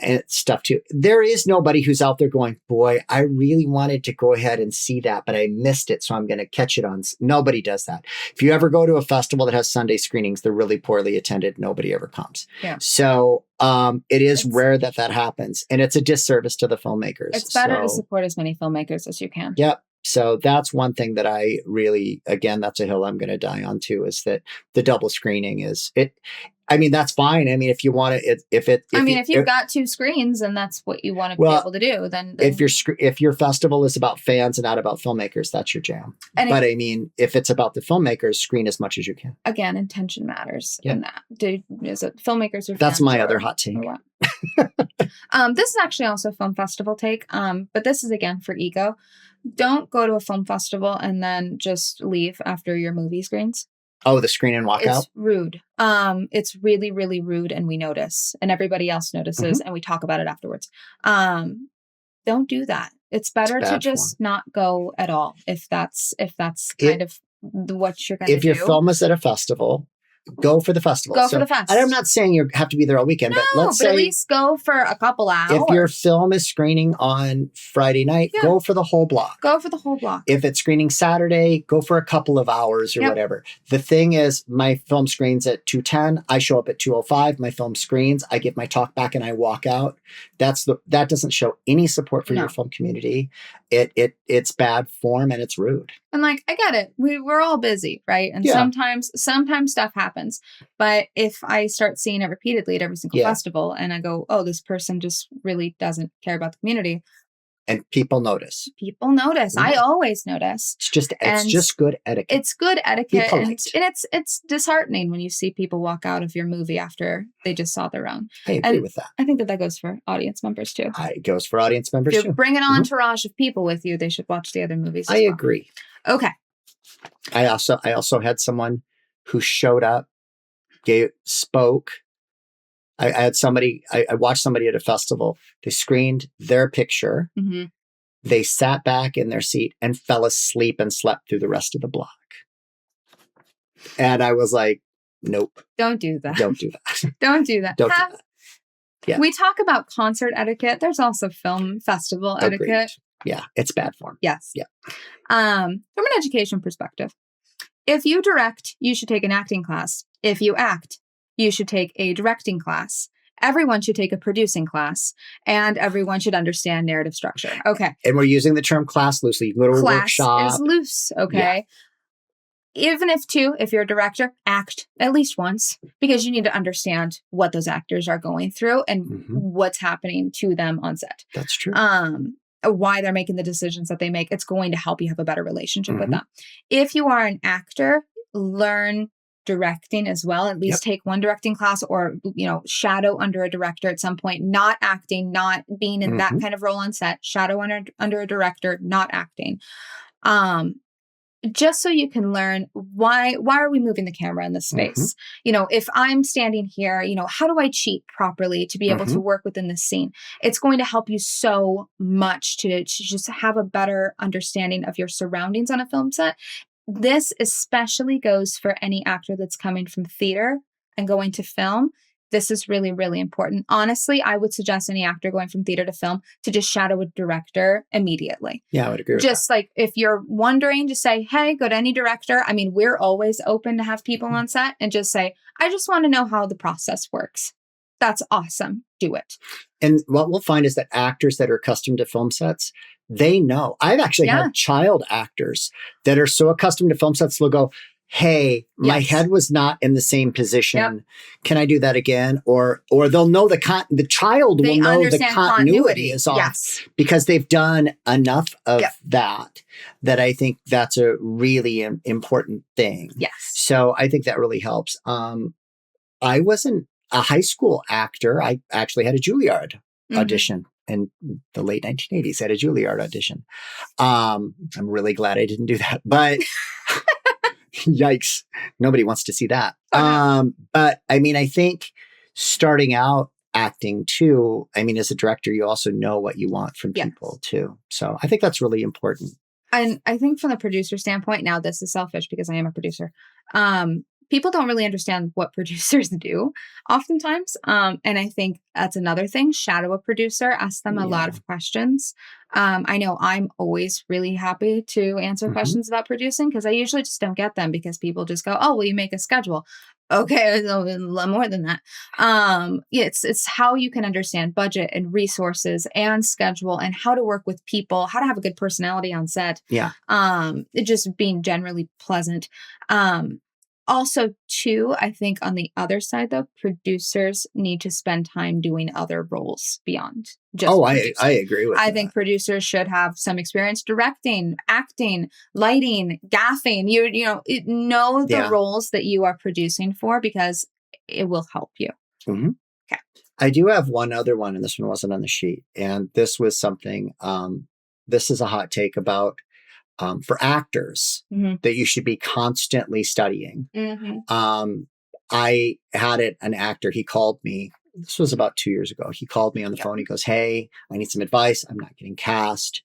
and stuff too. There is nobody who's out there going, boy, I really wanted to go ahead and see that, but I missed it, so I'm going to catch it on. Nobody does that. If you ever go to a festival that has Sunday screenings, they're really poorly attended. Nobody ever comes. Yeah. So it's rare that happens, and it's a disservice to the filmmakers. It's better to support as many filmmakers as you can. Yep. So that's one thing that I really, again, that's a hill I'm going to die on too, is that the double screening is it. I mean, that's fine. I mean, if you want to, if you've got 2 screens and that's what you want to be able to do, then if your festival is about fans and not about filmmakers, that's your jam. But I mean, if it's about the filmmakers, screen as much as you can. Again, intention matters in that. Is it filmmakers or fans? That's my other hot take. This is actually also a film festival take, but this is again for ego. Don't go to a film festival and then just leave after your movie screens. Oh, the screen and walk out? It's rude. It's really, really rude, and we notice, and everybody else notices, and we talk about it afterwards. Don't do that. It's better to just not go at all if that's kind of what you're going to do. If your film is at a festival, go for the festival. For the fest. I'm not saying you have to be there all weekend, but let's say at least go for a couple hours. If your film is screening on Friday night, go for the whole block. Go for the whole block. If it's screening Saturday, go for a couple of hours or whatever. The thing is, my film screens at 2:10. I show up at 2:05. My film screens. I give my talk back and I walk out. That doesn't show any support for your film community. It's bad form and it's rude. And I get it. We're all busy, right? And sometimes stuff happens. But if I start seeing it repeatedly at every single festival and I go, oh, this person just really doesn't care about the community. And people notice. I always notice. It's just good etiquette. It's good etiquette. And it's disheartening when you see people walk out of your movie after they just saw their own. I agree with that. I think that goes for audience members too. It goes for audience members too. If you bring an entourage of people with you, they should watch the other movies as well. I agree. Okay. I also had someone who showed up, spoke. I watched somebody at a festival. They screened their picture. they sat back in their seat and fell asleep and slept through the rest of the block. And I was like, nope. Don't do that. Don't do that. Don't do that. Don't do that. Yeah. We talk about concert etiquette. There's also film festival Agreed. etiquette. Yeah, it's bad form. Yes. Yeah. From an education perspective, if you direct, you should take an acting class. If you act, you should take a directing class. Everyone should take a producing class, and everyone should understand narrative structure. Okay. And we're using the term class loosely. You can go to a workshop. Class is loose. Okay. Yeah. Even if you're a director, act at least once, because you need to understand what those actors are going through and what's happening to them on set. That's true. Why they're making the decisions that they make. It's going to help you have a better relationship with them. If you are an actor, learn directing as well. At least take one directing class, or, shadow under a director at some point, not acting, not being in that kind of role on set, shadow under a director, not acting. Just so you can learn why are we moving the camera in this space? If I'm standing here, how do I cheat properly to be able to work within this scene? It's going to help you so much to just have a better understanding of your surroundings on a film set. This especially goes for any actor that's coming from theater and going to film. This is really, really important. Honestly, I would suggest any actor going from theater to film to just shadow a director immediately. Yeah, I would agree with just that. Like if you're wondering, just say, hey, go to any director. I mean, we're always open to have people on set, and just say, I just want to know how the process works. That's awesome. Do it. And what we'll find is that actors that are accustomed to film sets, they know. I've actually had child actors that are so accustomed to film sets, they'll go, hey, my head was not in the same position. Can I do that again? Or they'll know the child will know the continuity is off because they've done enough of that I think that's a really important thing. Yes. So I think that really helps. I wasn't a high school actor. I actually had a Juilliard audition in the late 1980s. I had a Juilliard audition. I'm really glad I didn't do that, but yikes. Nobody wants to see that. But I mean, I think starting out acting too, I mean, as a director, you also know what you want from people too. So I think that's really important. And I think from the producer standpoint, now this is selfish because I am a producer. People don't really understand what producers do oftentimes. And I think that's another thing. Shadow a producer, ask them a lot of questions. I know I'm always really happy to answer questions about producing because I usually just don't get them because people just go, oh, well, you make a schedule. Okay, a lot more than that. It's how you can understand budget and resources and schedule and how to work with people, how to have a good personality on set. Yeah. Just being generally pleasant. Also, too, I think on the other side, though, producers need to spend time doing other roles beyond just I agree with that. I think producers should have some experience directing, acting, lighting, gaffing. Know the roles that you are producing for because it will help you. Okay. I do have one other one, and this one wasn't on the sheet. And this was something, this is a hot take about for actors that you should be constantly studying. I had an actor, he called me, this was about 2 years ago. He called me on the phone. He goes, hey, I need some advice. I'm not getting cast.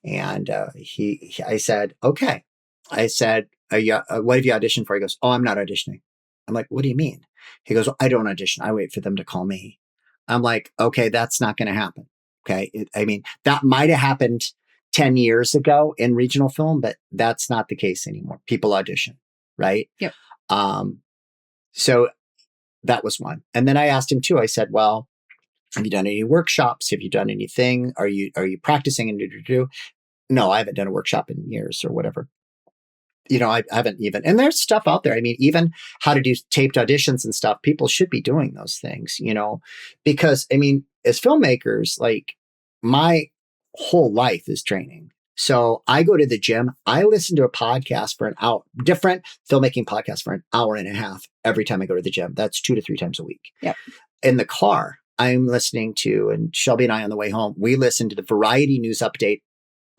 And I said, okay. I said, what have you auditioned for? He goes, oh, I'm not auditioning. I'm like, what do you mean? He goes, I don't audition. I wait for them to call me. I'm like, okay, that's not going to happen. Okay. I mean, that might have happened 10 years ago in regional film, but that's not the case anymore. People audition, right? Yep. So that was one. And then I asked him too, I said, well, have you done any workshops? Have you done anything? Are you practicing? And no, I haven't done a workshop in years or whatever. I haven't even, and there's stuff out there. I mean, even how to do taped auditions and stuff, people should be doing those things, because I mean, as filmmakers, like my whole life is training. So I go to the gym, I listen to a podcast for an hour, different filmmaking podcast for an hour and a half every time I go to the gym. That's 2 to 3 times a week. Yep. In the car, I'm listening to, and Shelby and I on the way home, we listen to the Variety News Update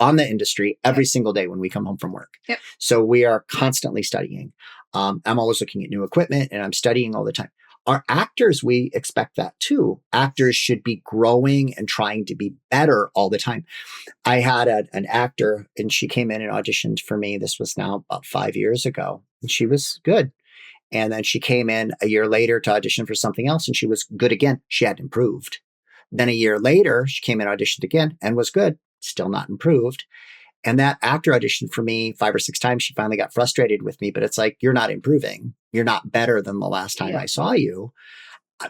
on the industry every single day when we come home from work. Yep. So we are constantly studying. I'm always looking at new equipment and I'm studying all the time. our actors, we expect that too. Actors should be growing and trying to be better all the time. I had an actor, and she came in and auditioned for me. This was now about 5 years ago, and she was good. And then she came in a year later to audition for something else, and she was good again. She had improved. Then a year later, she came in, auditioned again, and was good, still not improved. And that actor auditioned for me 5 or 6 times. She finally got frustrated with me, but it's like, you're not improving. You're not better than the last time I saw you.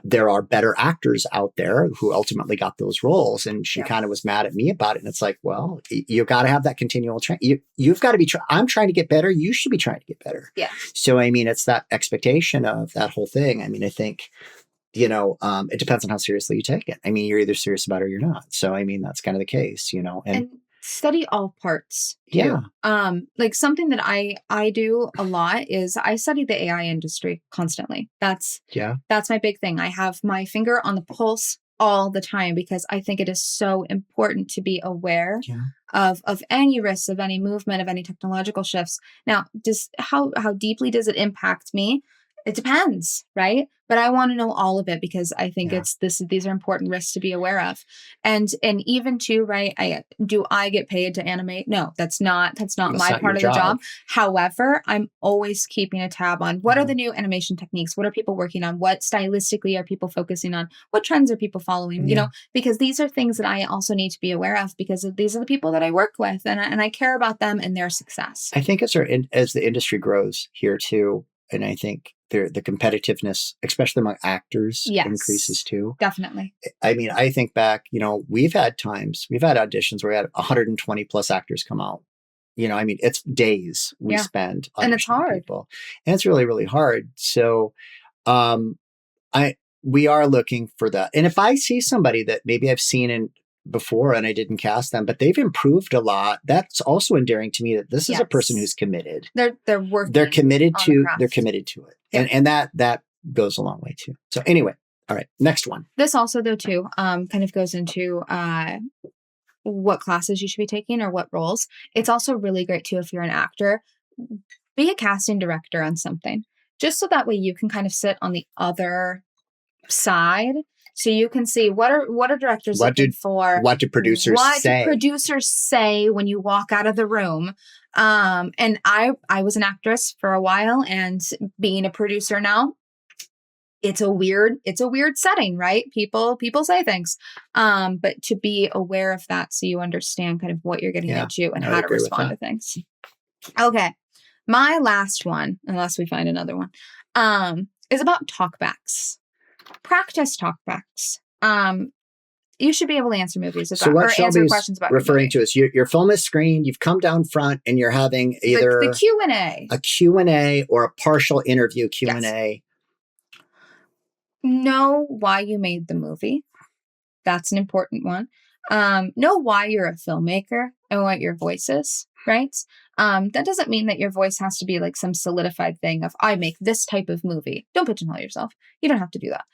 There are better actors out there who ultimately got those roles. And she kind of was mad at me about it. And it's like, well, you got to have that continual training. You've got to be, I'm trying to get better. You should be trying to get better. Yeah. So, I mean, it's that expectation of that whole thing. I mean, I think, it depends on how seriously you take it. I mean, you're either serious about it or you're not. So, I mean, that's kind of the case, and study all parts too. Yeah. Like something that I do a lot is I study the AI industry constantly. That's my big thing. I have my finger on the pulse all the time because I think it is so important to be aware of any risks, of any movement, of any technological shifts. Now, how deeply does it impact me? It depends, right? But I want to know all of it because I think these are important risks to be aware of. And even too, right? I get paid to animate? No, that's not my part of the job. However, I'm always keeping a tab on what are the new animation techniques? What are people working on? What stylistically are people focusing on? What trends are people following? Because these are things that I also need to be aware of because these are the people that I work with and I care about them and their success. I think as the industry grows here too, and I think the competitiveness, especially among actors, increases too. Definitely. I mean, I think back, we've had auditions where we had 120 plus actors come out. I mean, it's days we spend auditioning, and it's hard. People. And it's really, really hard. So we are looking for that. And if I see somebody that maybe I've seen before and I didn't cast them, but they've improved a lot, that's also endearing to me that this is a person who's committed. They're working. They're committed to it. Yeah. And that goes a long way too. So anyway, all right, next one. This also though too, kind of goes into what classes you should be taking or what roles. It's also really great too if you're an actor, be a casting director on something, just so that way you can kind of sit on the other side. So you can see what are directors looking for? What do producers say? What do producers say when you walk out of the room? And I was an actress for a while, and being a producer now, it's a weird setting, right? People say things, but to be aware of that so you understand kind of what you're getting into and how to respond to things. Okay, my last one, unless we find another one, is about talkbacks. Practice talkbacks. You should be able to answer movies about, or answer questions about referring to is your film is screened, you've come down front and you're having either the Q&A. A Q&A or a partial interview Q&A. Yes. Know why you made the movie. That's an important one. Know why you're a filmmaker and what your voice is, right? That doesn't mean that your voice has to be like some solidified thing of I make this type of movie. Don't pigeonhole yourself. You don't have to do that.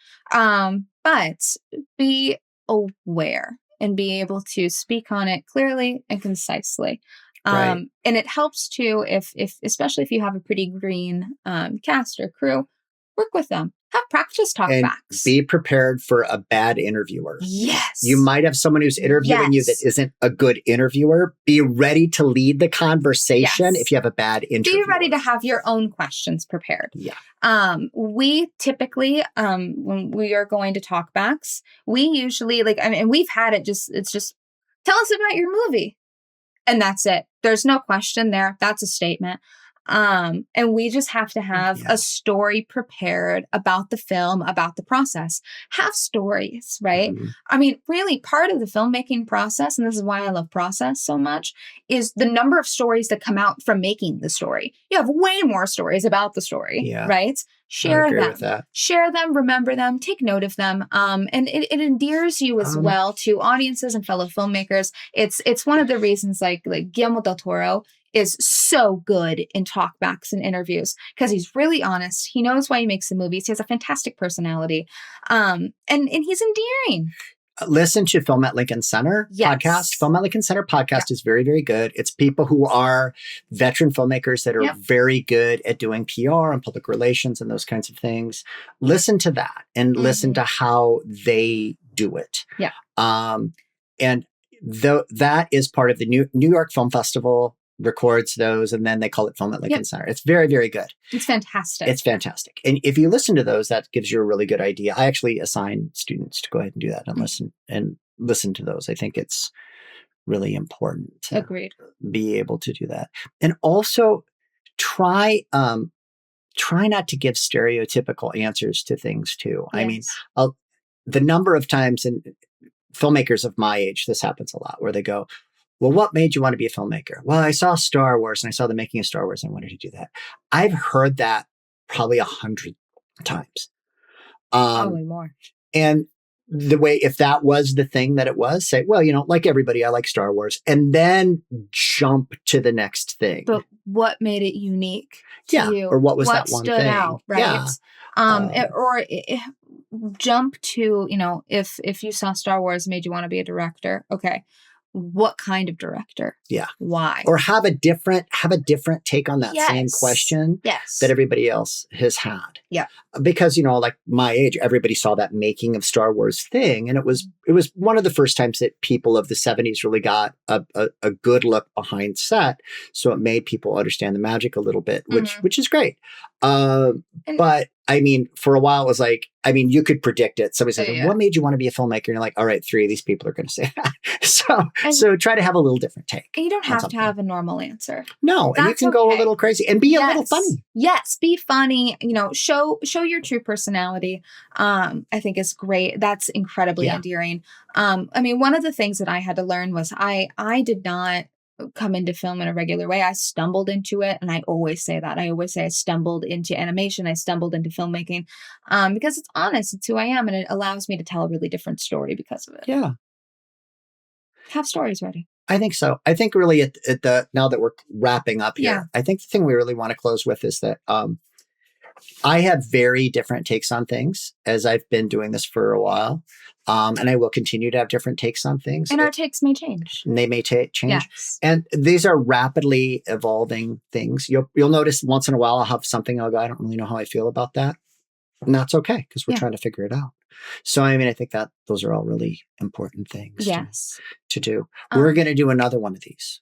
But be aware and be able to speak on it clearly and concisely. And it helps too if especially if you have a pretty green cast or crew, work with them. Have practice talkbacks. Be prepared for a bad interviewer. Yes. You might have someone who's interviewing you that isn't a good interviewer. Be ready to lead the conversation if you have a bad interviewer. Be ready to have your own questions prepared. Yeah. We typically, when we are going to talkbacks, we usually and we've had it's just tell us about your movie. And that's it. There's no question there. That's a statement. And we just have to have a story prepared about the film, about the process. Have stories, right? Mm-hmm. I mean, really part of the filmmaking process, and this is why I love process so much, is the number of stories that come out from making the story. You have way more stories about the story, right? Share them. With that. Share them, remember them, take note of them. And it endears you as well to audiences and fellow filmmakers. It's one of the reasons like Guillermo del Toro is so good in talkbacks and interviews because he's really honest. He knows why he makes the movies. He has a fantastic personality. And he's endearing. listen to Film at Lincoln Center podcast. Film at Lincoln Center podcast is very, very good. It's people who are veteran filmmakers that are very good at doing PR and public relations and those kinds of things. Listen to that and listen to how they do it. Yeah. And that is part of the New York Film Festival records those, and then they call it Film at Lincoln Center. It's very, very good. It's fantastic. It's fantastic. And if you listen to those, that gives you a really good idea. I actually assign students to go ahead and do that and listen to those. I think it's really important to be able to do that. And also try not to give stereotypical answers to things too. Yes. I mean, the number of times, and filmmakers of my age, this happens a lot, where they go, well, what made you want to be a filmmaker? Well, I saw Star Wars and I saw the making of Star Wars and I wanted to do that. I've heard that probably 100 times. Probably more. And the way, if that was the thing that it was, say, well, like everybody, I like Star Wars, and then jump to the next thing. But what made it unique to you? Or what was that one thing? What stood out, right? Yeah. Jump to, if you saw Star Wars made you want to be a director, okay. What kind of director? Yeah. Why? Or have a different take on that same question that everybody else has had. Yeah. Because, like my age, everybody saw that making of Star Wars thing. And it was one of the first times that people of the 70s really got a good look behind set. So it made people understand the magic a little bit, which is great. But I mean, for a while it was like, you could predict it. Somebody said, what made you want to be a filmmaker? And you're like, all right, 3 of these people are going to say that. So try to have a little different take. You don't have to have a normal answer. No. And you can go a little crazy and be a little funny. Yes. Be funny. Show your true personality. I think is great. That's incredibly endearing. One of the things that I had to learn was I did not come into film in a regular way. I stumbled into it. And I always say that. I always say I stumbled into animation. I stumbled into filmmaking because it's honest. It's who I am. And it allows me to tell a really different story because of it. Yeah. Have stories ready. I think so. I think really at the, now that we're wrapping up here, I think the thing we really want to close with is that I have very different takes on things as I've been doing this for a while. And I will continue to have different takes on things. And our takes may change. And they may change. Yes. And these are rapidly evolving things. You'll notice once in a while I'll have something, I'll go, I don't really know how I feel about that. And that's okay, because we're trying to figure it out. So, I think that those are all really important things to do. We're going to do another one of these.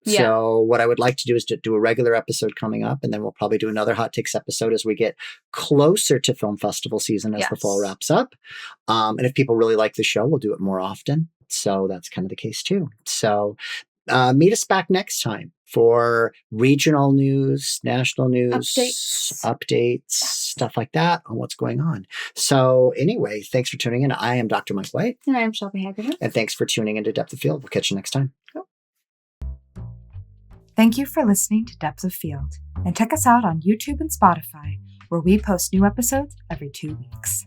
Yeah. So what I would like to do is to do a regular episode coming up, and then we'll probably do another Hot Takes episode as we get closer to film festival season as the fall wraps up. And if people really like the show, we'll do it more often. So that's kind of the case too. So meet us back next time for regional news, national news, updates, stuff like that on what's going on. So anyway, thanks for tuning in. I am Dr. Mike White. And I am Shelby Hagerdon. And thanks for tuning into Depth of Field. We'll catch you next time. Cool. Thank you for listening to Depth of Field, and check us out on YouTube and Spotify, where we post new episodes every 2 weeks.